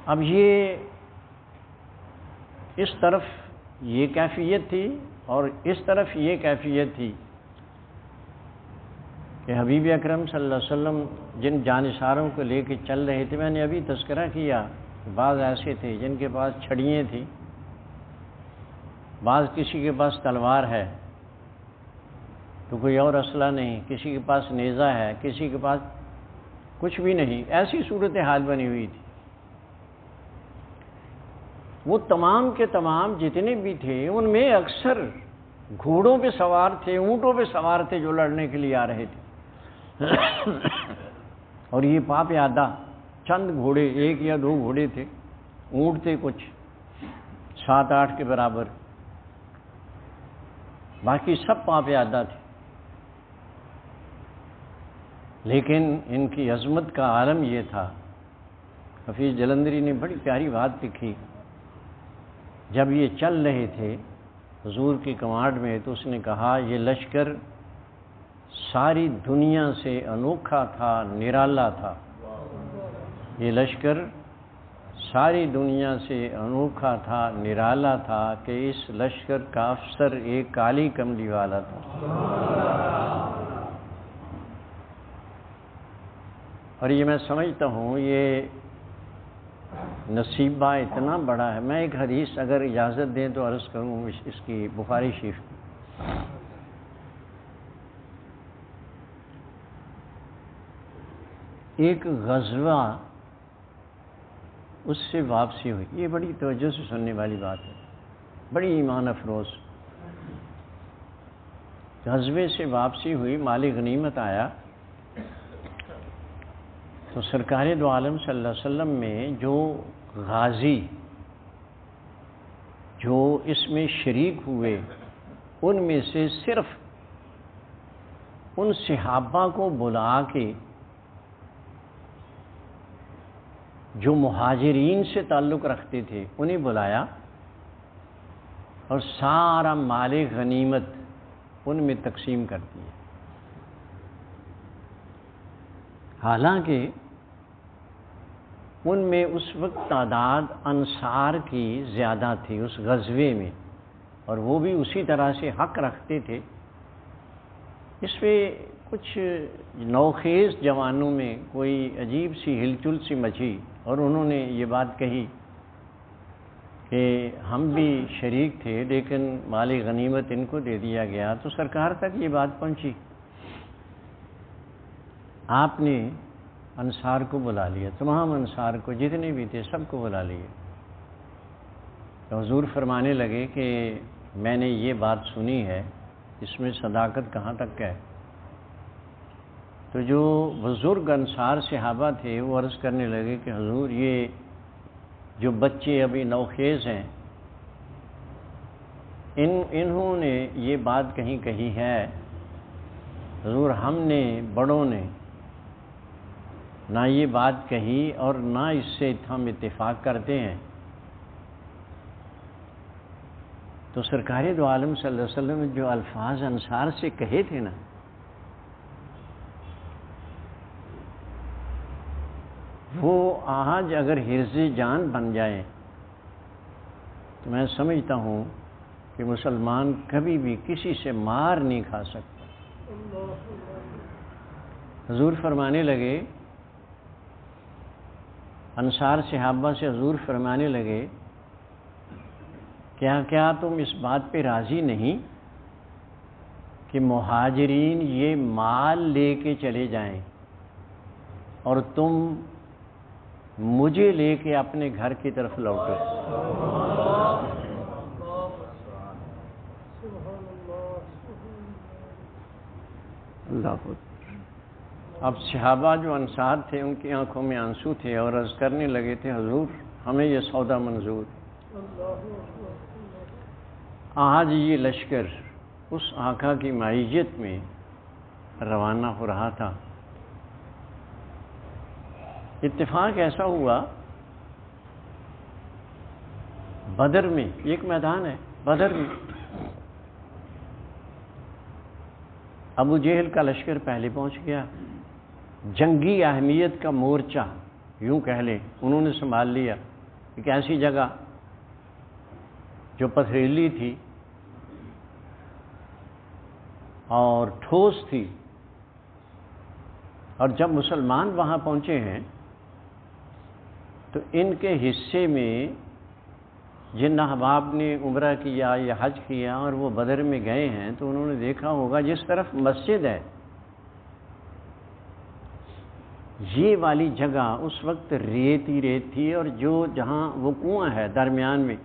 اب یہ اس طرف یہ کیفیت تھی اور اس طرف یہ کیفیت تھی کہ حبیب اکرم صلی اللہ علیہ وسلم جن جانثاروں کو لے کے چل رہے تھے، میں نے ابھی تذکرہ کیا، بعض ایسے تھے جن کے پاس چھڑیاں تھیں، بعض کسی کے پاس تلوار ہے تو کوئی اور اسلحہ نہیں، کسی کے پاس نیزہ ہے، کسی کے پاس کچھ بھی نہیں. ایسی صورتحال بنی ہوئی تھی. وہ تمام کے تمام جتنے بھی تھے ان میں اکثر گھوڑوں پہ سوار تھے، اونٹوں پہ سوار تھے جو لڑنے کے لیے آ رہے تھے. اور یہ پیادہ چند گھوڑے، ایک یا دو گھوڑے تھے، اونٹ تھے کچھ 7-8 کے برابر، باقی سب پیادہ تھے. لیکن ان کی عظمت کا عالم یہ تھا. حفیظ جلندری نے بڑی پیاری بات لکھی، جب یہ چل رہے تھے حضور کی کمانڈ میں تو اس نے کہا یہ لشکر ساری دنیا سے انوکھا تھا، نرالا تھا. یہ لشکر ساری دنیا سے انوکھا تھا، نرالا تھا کہ اس لشکر کا افسر ایک کالی کملی والا تھا. اور یہ میں سمجھتا ہوں یہ نصیبہ اتنا بڑا ہے. میں ایک حدیث اگر اجازت دیں تو عرض کروں اس کی، بخاری شریف کی. ایک غزوہ اس سے واپسی ہوئی، یہ بڑی توجہ سے سننے والی بات ہے، بڑی ایمان افروز. غزوے سے واپسی ہوئی، مال غنیمت آیا تو سرکار دو عالم صلی اللہ علیہ وسلم میں جو غازی جو اس میں شریک ہوئے ان میں سے صرف ان صحابہ کو بلا کے جو مہاجرین سے تعلق رکھتے تھے انہیں بلایا اور سارا مال غنیمت ان میں تقسیم کر دیا. حالانکہ ان میں اس وقت تعداد انصار کی زیادہ تھی اس غزوے میں، اور وہ بھی اسی طرح سے حق رکھتے تھے. اس پہ کچھ نوخیز جوانوں میں کوئی عجیب سی ہلچل سی مچی اور انہوں نے یہ بات کہی کہ ہم بھی شریک تھے لیکن مال غنیمت ان کو دے دیا گیا. تو سرکار تک یہ بات پہنچی، آپ نے انصار کو بلا لیا، تمام انصار کو جتنے بھی تھے سب کو بلا لیا. تو حضور فرمانے لگے کہ میں نے یہ بات سنی ہے، اس میں صداقت کہاں تک ہے؟ تو جو بزرگ انصار صحابہ تھے وہ عرض کرنے لگے کہ حضور یہ جو بچے ابھی نوخیز ہیں انہوں نے یہ بات کہیں کہی ہے حضور، ہم نے بڑوں نے نہ یہ بات کہی اور نہ اس سے ہم اتفاق کرتے ہیں. تو سرکار دو عالم صلی اللہ علیہ وسلم نے جو الفاظ انصار سے کہے تھے نا، وہ آج اگر حرز جان بن جائیں تو میں سمجھتا ہوں کہ مسلمان کبھی بھی کسی سے مار نہیں کھا سکتا۔ حضور فرمانے لگے، انصار صحابہ سے حضور فرمانے لگے، کیا تم اس بات پہ راضی نہیں کہ مہاجرین یہ مال لے کے چلے جائیں اور تم مجھے لے کے اپنے گھر کی طرف لوٹو؟ اللہ۔ اب صحابہ جو انصار تھے ان کی آنکھوں میں آنسو تھے اور عرض کرنے لگے تھے، حضور ہمیں یہ سودا منظور۔ آج یہ لشکر اس آقا کی معیت میں روانہ ہو رہا تھا۔ اتفاق ایسا ہوا، بدر میں ایک میدان ہے، بدر میں ابو جہل کا لشکر پہلے پہنچ گیا، جنگی اہمیت کا مورچہ یوں کہہ لیں انہوں نے سنبھال لیا۔ ایک ایسی جگہ جو پتھریلی تھی اور ٹھوس تھی، اور جب مسلمان وہاں پہنچے ہیں تو ان کے حصے میں جن احباب نے عمرہ کیا یا حج کیا اور وہ بدر میں گئے ہیں تو انہوں نے دیکھا ہوگا جس طرف مسجد ہے یہ والی جگہ اس وقت ریت ہی ریت تھی، اور جہاں وہ کنواں ہے درمیان میں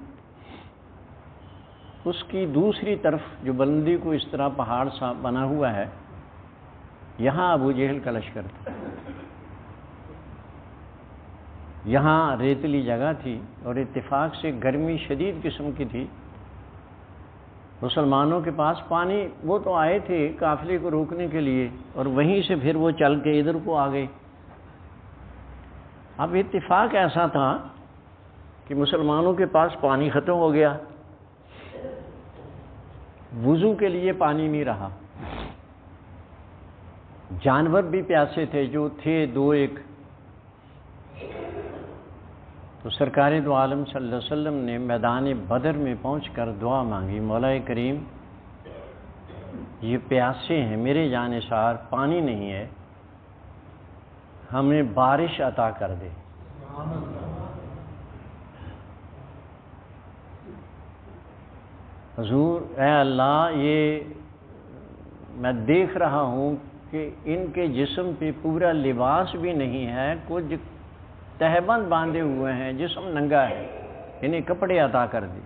اس کی دوسری طرف جو بلندی کو اس طرح پہاڑ سا بنا ہوا ہے، یہاں ابو جہل کا لشکر تھا۔ یہاں ریتلی جگہ تھی اور اتفاق سے گرمی شدید قسم کی تھی۔ مسلمانوں کے پاس پانی، وہ تو آئے تھے قافلے کو روکنے کے لیے اور وہیں سے پھر وہ چل کے ادھر کو آ گئے۔ اب اتفاق ایسا تھا کہ مسلمانوں کے پاس پانی ختم ہو گیا، وضو کے لیے پانی نہیں رہا، جانور بھی پیاسے تھے جو تھے دو ایک۔ تو سرکار دو عالم صلی اللہ علیہ وسلم نے میدان بدر میں پہنچ کر دعا مانگی، مولا کریم یہ پیاسے ہیں، میرے جانثار پانی نہیں ہے، ہمیں بارش عطا کر دے۔ حضور اے اللہ، یہ میں دیکھ رہا ہوں کہ ان کے جسم پہ پورا لباس بھی نہیں ہے، کچھ تہبند باندھے ہوئے ہیں، جسم ننگا ہے، انہیں کپڑے عطا کر دی۔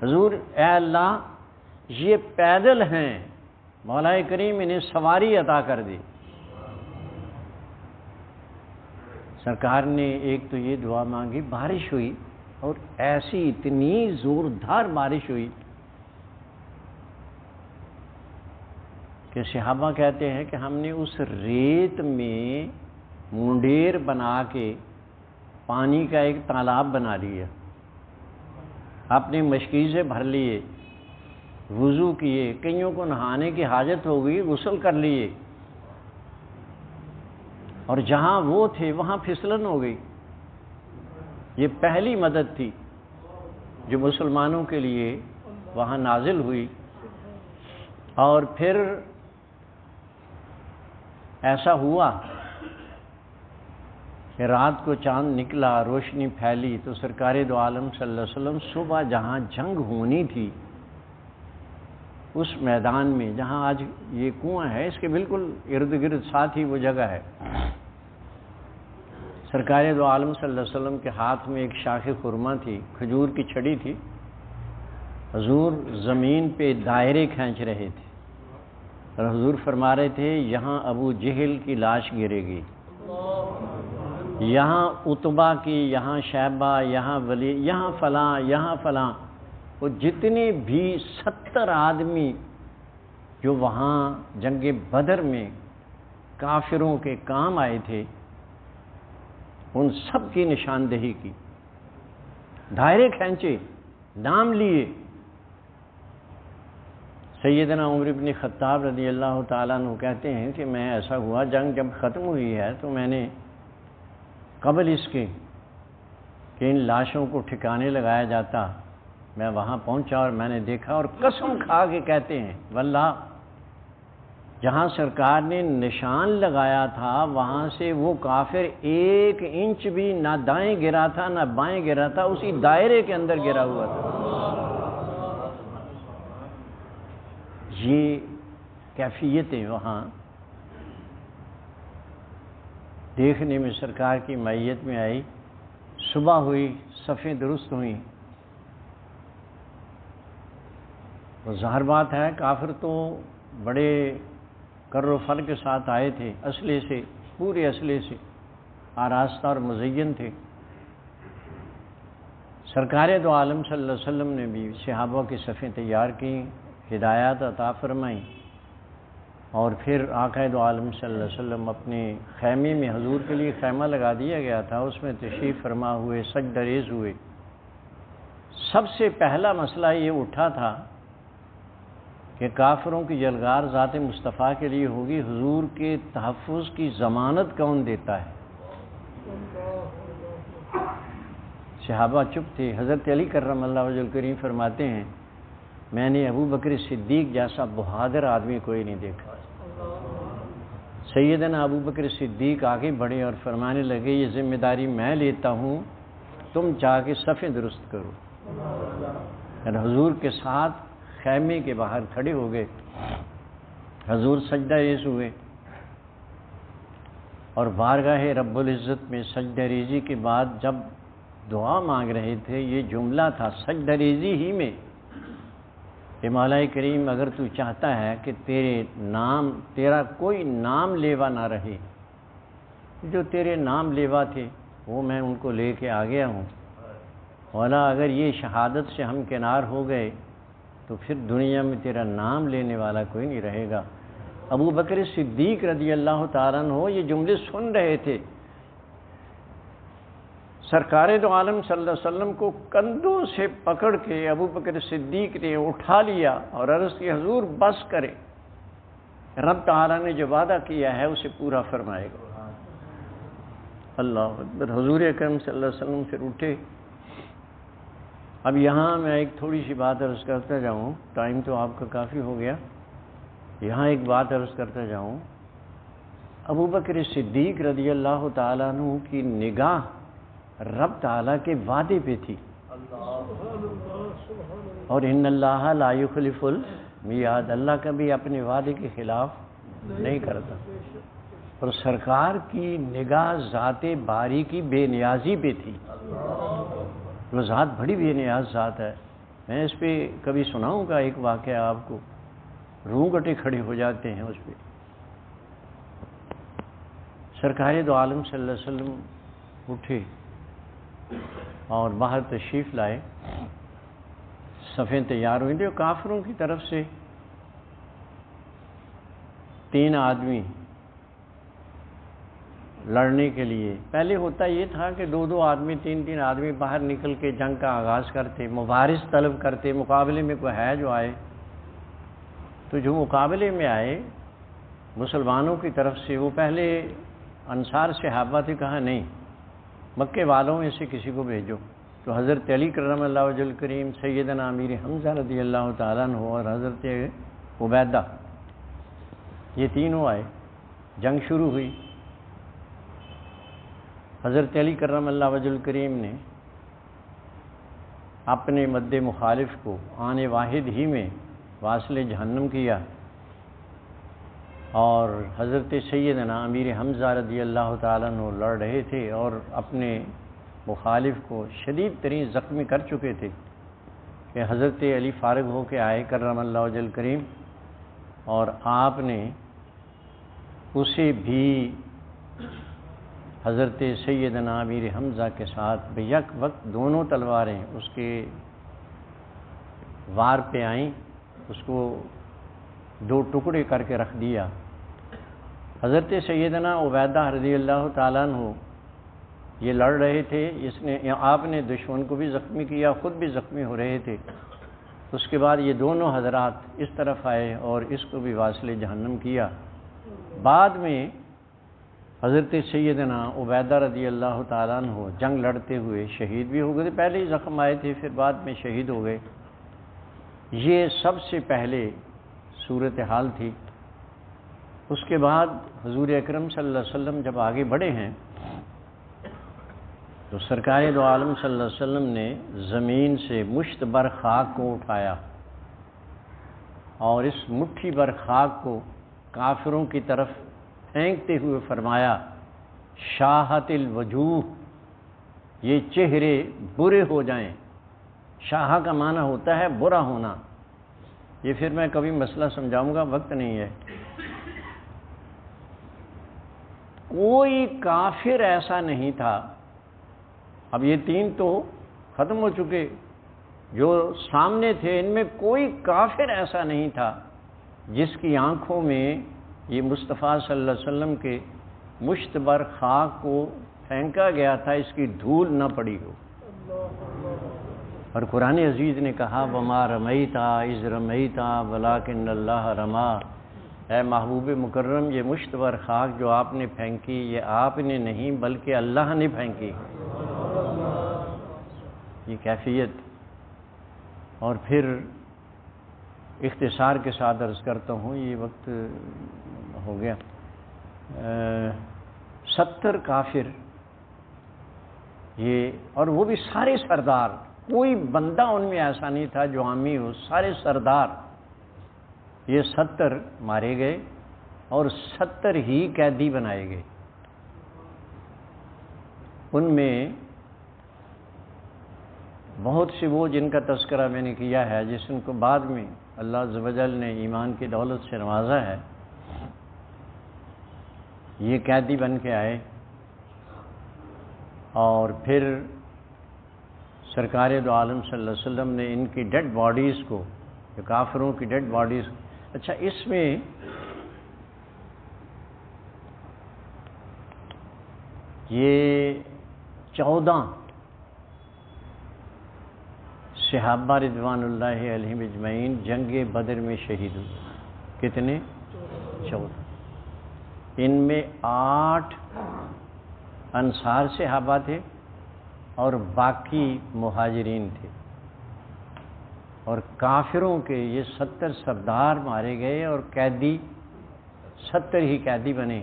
حضور اے اللہ یہ پیدل ہیں، مولا کریم انہیں سواری عطا کر دی۔ سرکار نے ایک تو یہ دعا مانگی، بارش ہوئی، اور ایسی اتنی زوردار بارش ہوئی کہ صحابہ کہتے ہیں کہ ہم نے اس ریت میں منڈیر بنا کے پانی کا ایک تالاب بنا لیا، اپنے مشکیزیں بھر لیے، وضو کیے، کئیوں کو نہانے کی حاجت ہو گئی غسل کر لیے، اور جہاں وہ تھے وہاں پھسلن ہو گئی۔ یہ پہلی مدد تھی جو مسلمانوں کے لیے وہاں نازل ہوئی۔ اور پھر ایسا ہوا کہ رات کو چاند نکلا، روشنی پھیلی، تو سرکار دو عالم صلی اللہ علیہ وسلم صبح جہاں جنگ ہونی تھی اس میدان میں جہاں آج یہ کنواں ہے، اس کے بالکل ارد گرد ساتھ ہی وہ جگہ ہے، سرکار دو عالم صلی اللہ علیہ وسلم کے ہاتھ میں ایک شاخ خرما تھی، کھجور کی چھڑی تھی، حضور زمین پہ دائرے کھینچ رہے تھے اور حضور فرما رہے تھے یہاں ابو جہل کی لاش گرے گی، یہاں عتبہ کی، یہاں شیبہ، یہاں ولی، یہاں فلاں، یہاں فلاں، وہ جتنے بھی 70 آدمی جو وہاں جنگ بدر میں کافروں کے کام آئے تھے ان سب کی نشاندہی کی، دائرے کھینچے، نام لیے۔ سیدنا عمر بن خطاب رضی اللہ تعالیٰ عنہ کہتے ہیں کہ میں ایسا ہوا، جنگ جب ختم ہوئی ہے تو میں نے قبل اس کے کہ ان لاشوں کو ٹھکانے لگایا جاتا میں وہاں پہنچا اور میں نے دیکھا، اور قسم کھا کے کہتے ہیں واللہ جہاں سرکار نے نشان لگایا تھا وہاں سے وہ کافر 1 انچ بھی نہ دائیں گرا تھا نہ بائیں گرا تھا، اسی دائرے کے اندر گرا ہوا تھا۔ یہ کیفیتیں وہاں دیکھنے میں سرکار کی معیت میں آئی۔ صبح ہوئی، صفیں درست ہوئیں، تو ظاہر بات ہے کافر تو بڑے کر و فر کے ساتھ آئے تھے، اسلحے سے، پورے اسلحے سے آراستہ اور مزین تھے۔ سرکار دو عالم صلی اللہ علیہ وسلم نے بھی صحابہ کی صفیں تیار کی، ہدایات عطا فرمائیں، اور پھر آقا دو عالم صلی اللہ علیہ وسلم اپنے خیمے میں، حضور کے لیے خیمہ لگا دیا گیا تھا، اس میں تشریف فرما ہوئے، سجدہ ریز ہوئے۔ سب سے پہلا مسئلہ یہ اٹھا تھا کہ کافروں کی جلگار ذات مصطفیٰ کے لیے ہوگی، حضور کے تحفظ کی ضمانت کون دیتا ہے؟ صحابہ چپ تھے۔ حضرت علی کرم اللہ وجہ الکریم فرماتے ہیں میں نے ابو بکر صدیق جیسا بہادر آدمی کوئی نہیں دیکھا۔ سیدنا ابو بکر صدیق آگے بڑھے اور فرمانے لگے یہ ذمہ داری میں لیتا ہوں، تم جا کے صفیں درست کرو۔ اور حضور کے ساتھ خیمے کے باہر کھڑے ہو گئے، حضور سجدہ ریز ہوئے، اور بارگاہ رب العزت میں سجدہ ریزی کے بعد جب دعا مانگ رہے تھے یہ جملہ تھا سجدہ ریزی ہی میں کہ مولا کریم اگر تو چاہتا ہے کہ تیرا کوئی نام لیوا نہ رہے، جو تیرے نام لیوا تھے وہ میں ان کو لے کے آ گیا ہوں، مولا اگر یہ شہادت سے ہم کنار ہو گئے تو پھر دنیا میں تیرا نام لینے والا کوئی نہیں رہے گا۔ ابو بکر صدیق رضی اللہ تعالیٰ عنہ یہ جملے سن رہے تھے، سرکار دو عالم صلی اللہ علیہ وسلم کو کندھوں سے پکڑ کے ابو بکر صدیق نے اٹھا لیا اور عرض کی حضور بس کرے، رب تعالیٰ نے جو وعدہ کیا ہے اسے پورا فرمائے گا۔ اللہ اکبر۔ حضور اکرم صلی اللہ علیہ وسلم پھر اٹھے۔ اب یہاں میں ایک تھوڑی سی بات عرض کرتا جاؤں، ٹائم تو آپ کا کافی ہو گیا، یہاں ایک بات عرض کرتا جاؤں۔ ابو بکر صدیق رضی اللہ تعالیٰ عنہ کی نگاہ رب تعالیٰ کے وعدے پہ تھی، اور ان اللہ لا یخلف المیعاد، اللہ کبھی اپنے وعدے کے خلاف نہیں کرتا، اور سرکار کی نگاہ ذات باری کی بے نیازی پہ تھی۔ وہ ذات بڑی بے نیاز ذات ہے، میں اس پہ کبھی سناؤں گا ایک واقعہ آپ کو، روح گٹے کھڑے ہو جاتے ہیں اس پہ۔ سرکار دو عالم صلی اللہ علیہ وسلم اٹھے اور باہر تشریف لائے، صفیں تیار ہوئی تھیں، کافروں کی طرف سے 3 آدمی لڑنے کے لیے، پہلے ہوتا یہ تھا کہ 2 آدمی 3 آدمی باہر نکل کے جنگ کا آغاز کرتے، مبارز طلب کرتے، مقابلے میں کوئی ہے جو آئے، تو جو مقابلے میں آئے مسلمانوں کی طرف سے وہ پہلے انصار صحابہ تھے، کہا نہیں مکے والوں میں سے کسی کو بھیجو، تو حضرت علی کرم اللہ وجہ الکریم، سیدنا امیر حمزہ رضی اللہ تعالیٰ عنہ اور حضرت عبیدہ، یہ تینوں آئے، جنگ شروع ہوئی۔ حضرت علی کرم اللہ وجہ الکریم نے اپنے مد مخالف کو آنے واحد ہی میں واصل جہنم کیا، اور حضرت سیدنا امیر حمزہ رضی اللہ تعالیٰ عنہ لڑ رہے تھے اور اپنے مخالف کو شدید ترین زخمی کر چکے تھے کہ حضرت علی فارغ ہو کے آئے کرم اللہ وجہ الکریم، اور آپ نے اسے بھی حضرت سیدنا امیر حمزہ کے ساتھ بیک وقت دونوں تلواریں اس کے وار پہ آئیں، اس کو 2 ٹکڑے کر کے رکھ دیا۔ حضرت سیدنا عبیدہ رضی اللہ تعالیٰ عنہ یہ لڑ رہے تھے، آپ نے دشمن کو بھی زخمی کیا، خود بھی زخمی ہو رہے تھے۔ اس کے بعد یہ دونوں حضرات اس طرف آئے اور اس کو بھی واصل جہنم کیا۔ بعد میں حضرت سیدنا عبیدہ رضی اللہ تعالیٰ عنہ جنگ لڑتے ہوئے شہید بھی ہو گئے تھے، پہلے ہی زخم آئے تھے، پھر بعد میں شہید ہو گئے۔ یہ سب سے پہلے صورتحال تھی۔ اس کے بعد حضور اکرم صلی اللہ علیہ وسلم جب آگے بڑھے ہیں تو سرکار دو عالم صلی اللہ علیہ وسلم نے زمین سے مشت بر خاک کو اٹھایا اور اس مٹھی بر خاک کو کافروں کی طرف پھینکتے ہوئے فرمایا، شاہت الوجوہ، یہ چہرے برے ہو جائیں۔ شاہ کا معنی ہوتا ہے برا ہونا۔ یہ پھر میں کبھی مسئلہ سمجھاؤں گا، وقت نہیں ہے۔ کوئی کافر ایسا نہیں تھا، اب یہ تین تو ختم ہو چکے، جو سامنے تھے ان میں کوئی کافر ایسا نہیں تھا جس کی آنکھوں میں یہ مصطفیٰ صلی اللہ علیہ وسلم کے مشت بر خاک کو پھینکا گیا تھا، اس کی دھول نہ پڑی ہو۔ اور قرآن عزیز نے کہا، وَمَا رَمَيْتَ إِذْ رَمَيْتَ وَلَٰكِنَّ اللَّهَ رَمَىٰ، اے محبوب مکرم، یہ مشت بر خاک جو آپ نے پھینکی یہ آپ نے نہیں بلکہ اللہ نے پھینکی۔ یہ کیفیت۔ اور پھر اختصار کے ساتھ عرض کرتا ہوں، یہ وقت ہو گیا، 70 کافر، یہ اور وہ بھی سارے سردار، کوئی بندہ ان میں ایسا نہیں تھا جو عامی ہو، سارے سردار، یہ 70 مارے گئے اور 70 ہی قیدی بنائے گئے۔ ان میں بہت سے وہ جن کا تذکرہ میں نے کیا ہے، جس ان کو بعد میں اللہ عز و جل نے ایمان کی دولت سے نوازا ہے، یہ قیدی بن کے آئے اور پھر سرکار دو عالم صلی اللہ علیہ وسلم نے ان کی ڈیڈ باڈیز کو، جو کافروں کی ڈیڈ باڈیز، اچھا اس میں یہ 14 صحابہ رضوان اللہ علیہم اجمعین جنگ بدر میں شہید ہوئے۔ کتنے؟ 14۔ ان میں 8 انصار صحابہ تھے اور باقی مہاجرین تھے، اور کافروں کے یہ 70 سردار مارے گئے اور قیدی 70 ہی قیدی بنے۔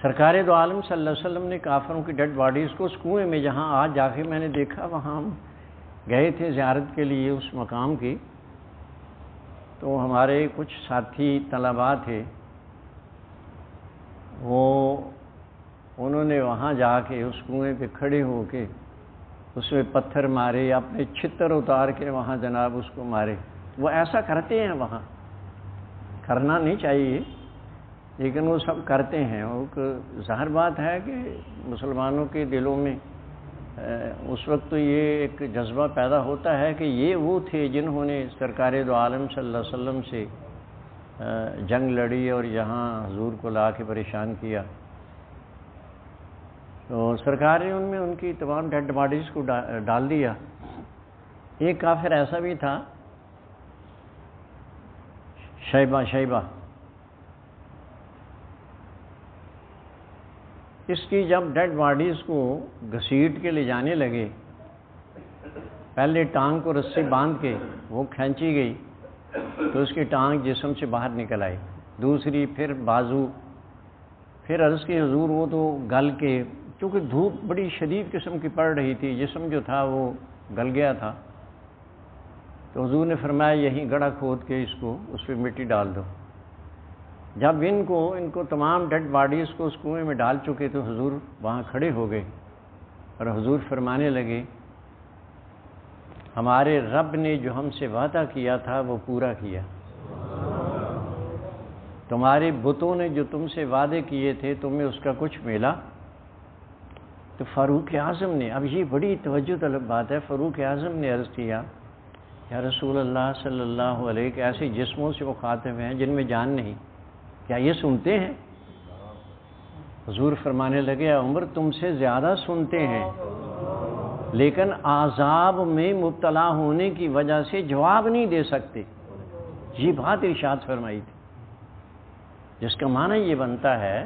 سرکار دو عالم صلی اللہ علیہ وسلم نے کافروں کی ڈیڈ باڈیز کو اس کنویں میں، جہاں آج جا کے میں نے دیکھا، وہاں ہم گئے تھے زیارت کے لیے اس مقام کی، تو ہمارے کچھ ساتھی طلباء تھے، انہوں نے وہاں جا کے اس کنویں پہ کھڑے ہو کے اس میں پتھر مارے، اپنے چھتر اتار کے وہاں جناب اس کو مارے۔ وہ ایسا کرتے ہیں، وہاں کرنا نہیں چاہیے لیکن وہ سب کرتے ہیں۔ اور ظاہر بات ہے کہ مسلمانوں کے دلوں میں اس وقت تو یہ ایک جذبہ پیدا ہوتا ہے کہ یہ وہ تھے جنہوں نے سرکار دو عالم صلی اللہ علیہ وسلم سے جنگ لڑی اور یہاں حضور کو لا کے پریشان کیا۔ تو سرکار نے ان میں ان کی تمام ڈیڈ باڈیز کو ڈال دیا۔ ایک کافر ایسا بھی تھا، شیبہ، اس کی جب ڈیڈ باڈیز کو گھسیٹ کے لے جانے لگے، پہلے ٹانگ کو رسی باندھ کے وہ کھینچی گئی تو اس کی ٹانگ جسم سے باہر نکل آئی، دوسری پھر بازو، پھر عرض کی حضور وہ تو گل کے، چونکہ دھوپ بڑی شدید قسم کی پڑ رہی تھی، جسم جو تھا وہ گل گیا تھا، تو حضور نے فرمایا یہیں گڑھا کھود کے اس کو اس پہ مٹی ڈال دو۔ جب ان کو تمام ڈیڈ باڈیز کو اس کنویں میں ڈال چکے تو حضور وہاں کھڑے ہو گئے اور حضور فرمانے لگے، ہمارے رب نے جو ہم سے وعدہ کیا تھا وہ پورا کیا، تمہارے بتوں نے جو تم سے وعدے کیے تھے تمہیں اس کا کچھ ملا؟ تو فاروق اعظم نے، اب یہ بڑی توجہ طلب بات ہے، فاروق اعظم نے عرض کیا، یا رسول اللہ صلی اللہ علیہ وسلم، ایسے جسموں سے وہ خاطب ہیں جن میں جان نہیں، کیا یہ سنتے ہیں؟ حضور فرمانے لگے، عمر تم سے زیادہ سنتے ہیں لیکن عذاب میں مبتلا ہونے کی وجہ سے جواب نہیں دے سکتے۔ یہ بات ارشاد فرمائی تھی، جس کا معنی یہ بنتا ہے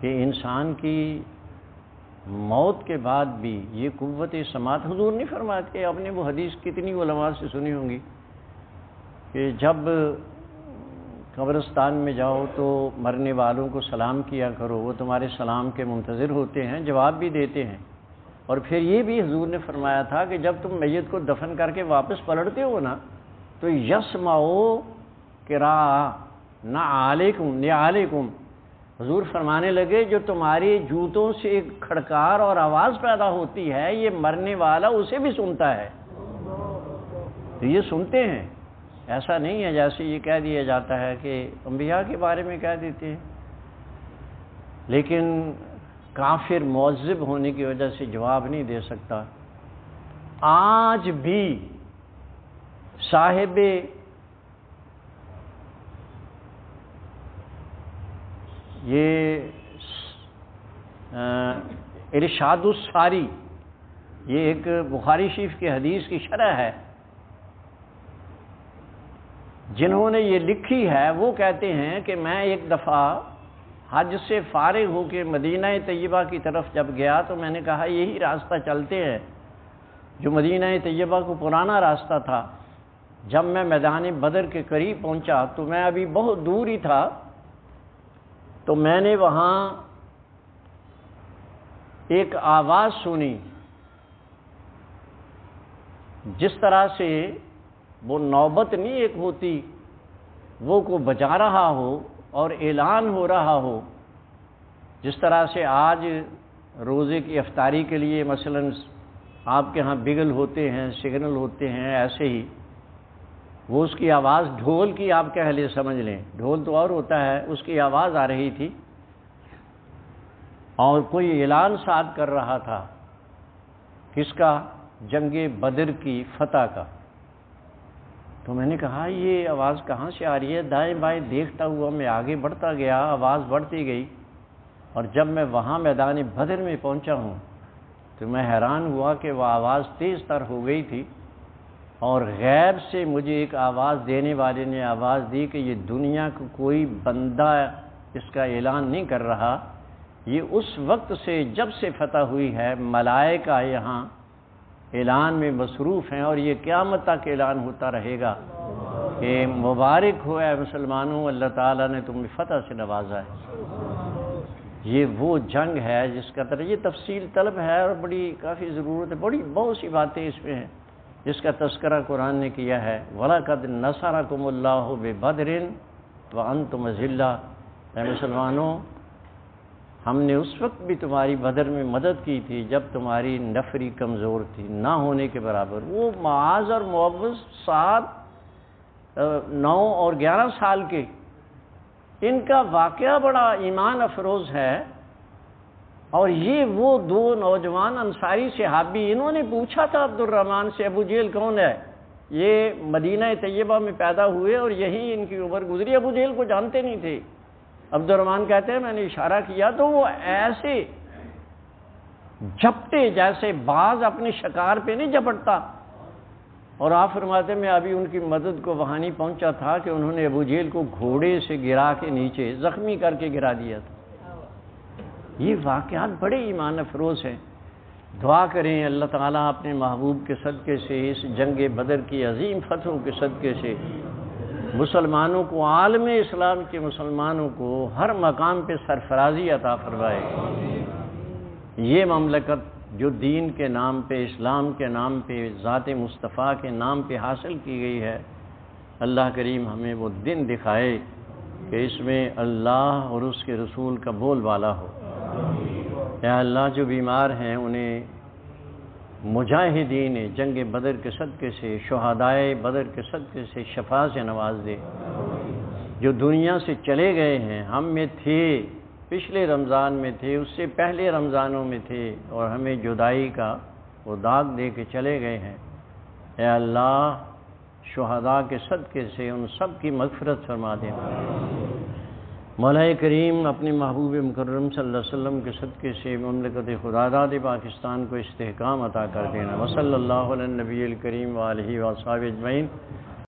کہ انسان کی موت کے بعد بھی یہ قوت سماعت، حضور نہیں فرماتے، آپ نے وہ حدیث کتنی علماء سے سنی ہوں گی کہ جب قبرستان میں جاؤ تو مرنے والوں کو سلام کیا کرو، وہ تمہارے سلام کے منتظر ہوتے ہیں، جواب بھی دیتے ہیں۔ اور پھر یہ بھی حضور نے فرمایا تھا کہ جب تم میت کو دفن کر کے واپس پلٹتے ہو نا تو یسمعوا قراءۃ علیکم، حضور فرمانے لگے جو تمہاری جوتوں سے ایک کھڑکار اور آواز پیدا ہوتی ہے یہ مرنے والا اسے بھی سنتا ہے، تو یہ سنتے ہیں۔ ایسا نہیں ہے جیسے یہ کہہ دیا جاتا ہے کہ انبیاء کے بارے میں کہہ دیتے ہیں، لیکن کافر معذب ہونے کی وجہ سے جواب نہیں دے سکتا۔ آج بھی صاحب یہ ارشاد الساری، یہ ایک بخاری شریف کی حدیث کی شرح ہے، جنہوں نے یہ لکھی ہے وہ کہتے ہیں کہ میں ایک دفعہ حج سے فارغ ہو کے مدینہ طیبہ کی طرف جب گیا تو میں نے کہا یہی راستہ چلتے ہیں جو مدینہ طیبہ کو پرانا راستہ تھا۔ جب میں میدان بدر کے قریب پہنچا تو میں ابھی بہت دور ہی تھا، تو میں نے وہاں ایک آواز سنی، جس طرح سے وہ نوبت نہیں ایک ہوتی، وہ کو بجا رہا ہو اور اعلان ہو رہا ہو، جس طرح سے آج روزے کی افطاری کے لیے مثلا آپ کے ہاں بگل ہوتے ہیں، سگنل ہوتے ہیں، ایسے ہی وہ اس کی آواز ڈھول کی آپ کہہ لیں، سمجھ لیں ڈھول تو اور ہوتا ہے، اس کی آواز آ رہی تھی اور کوئی اعلان صادر کر رہا تھا، کس کا؟ جنگ بدر کی فتح کا۔ تو میں نے کہا یہ آواز کہاں سے آ رہی ہے؟ دائیں بائیں دیکھتا ہوا میں آگے بڑھتا گیا، آواز بڑھتی گئی، اور جب میں وہاں میدان بدر میں پہنچا ہوں تو میں حیران ہوا کہ وہ آواز تیز تر ہو گئی تھی، اور غیب سے مجھے ایک آواز دینے والے نے آواز دی کہ یہ دنیا کو کوئی بندہ اس کا اعلان نہیں کر رہا، یہ اس وقت سے جب سے فتح ہوئی ہے ملائکہ یہاں اعلان میں مصروف ہیں، اور یہ قیامت تک اعلان ہوتا رہے گا کہ مبارک ہو اے مسلمانوں، اللہ تعالیٰ نے تمہیں فتح سے نوازا ہے۔ یہ وہ جنگ ہے جس کا یہ تفصیل طلب ہے اور بڑی کافی ضرورت ہے، بہت سی باتیں اس میں ہیں جس کا تذکرہ قرآن نے کیا ہے۔ وَلَقَدْ نَصَرَكُمُ اللَّهُ بِبَدْرٍ وَأَنْتُمْ أَذِلَّةٌ، اے مسلمانوں ہم نے اس وقت بھی تمہاری بدر میں مدد کی تھی جب تمہاری نفری کمزور تھی، نہ ہونے کے برابر۔ وہ معاذ اور معوذ 7، 9 اور 11 سال کے، ان کا واقعہ بڑا ایمان افروز ہے۔ اور یہ وہ دو نوجوان انصاری صحابی، انہوں نے پوچھا تھا عبد الرحمن سے ابو جہل کون ہے؟ یہ مدینہ طیبہ میں پیدا ہوئے اور یہی ان کی عمر گزری، ابو جہل کو جانتے نہیں تھے۔ عبد الرحمن کہتے ہیں میں نے اشارہ کیا تو وہ ایسے جھپٹے جیسے باز اپنے شکار پہ نہیں جھپٹتا، اور آپ فرماتے میں ابھی ان کی مدد کو وہاں نہیں پہنچا تھا کہ انہوں نے ابو جہل کو گھوڑے سے گرا کے نیچے زخمی کر کے گرا دیا تھا۔ یہ واقعات بڑے ایمان افروز ہیں۔ دعا کریں اللہ تعالیٰ اپنے محبوب کے صدقے سے اس جنگ بدر کی عظیم فتحوں کے صدقے سے مسلمانوں کو، عالم اسلام کے مسلمانوں کو ہر مقام پہ سرفرازی عطا فرمائے۔ یہ مملکت جو دین کے نام پہ، اسلام کے نام پہ، ذات مصطفیٰ کے نام پہ حاصل کی گئی ہے، اللہ کریم ہمیں وہ دن دکھائے کہ اس میں اللہ اور اس کے رسول کا بول بالا ہو۔ یا اللہ جو بیمار ہیں انہیں مجاہدین جنگ بدر کے صدقے سے، شہدائے بدر کے صدقے سے شفا سے نواز دے۔ جو دنیا سے چلے گئے ہیں، ہم میں تھے، پچھلے رمضان میں تھے، اس سے پہلے رمضانوں میں تھے، اور ہمیں جدائی کا وہ داغ دے کے چلے گئے ہیں، اے اللہ شہداء کے صدقے سے ان سب کی مغفرت فرما دے۔ مولا کریم اپنے محبوب مکرم صلی اللہ علیہ وسلم کے صدقے سے مملکت خداداد پاکستان کو استحکام عطا کر دینا۔ وصلی اللہ علی النبی الکریم وآلہ وصحبہ اجمعین۔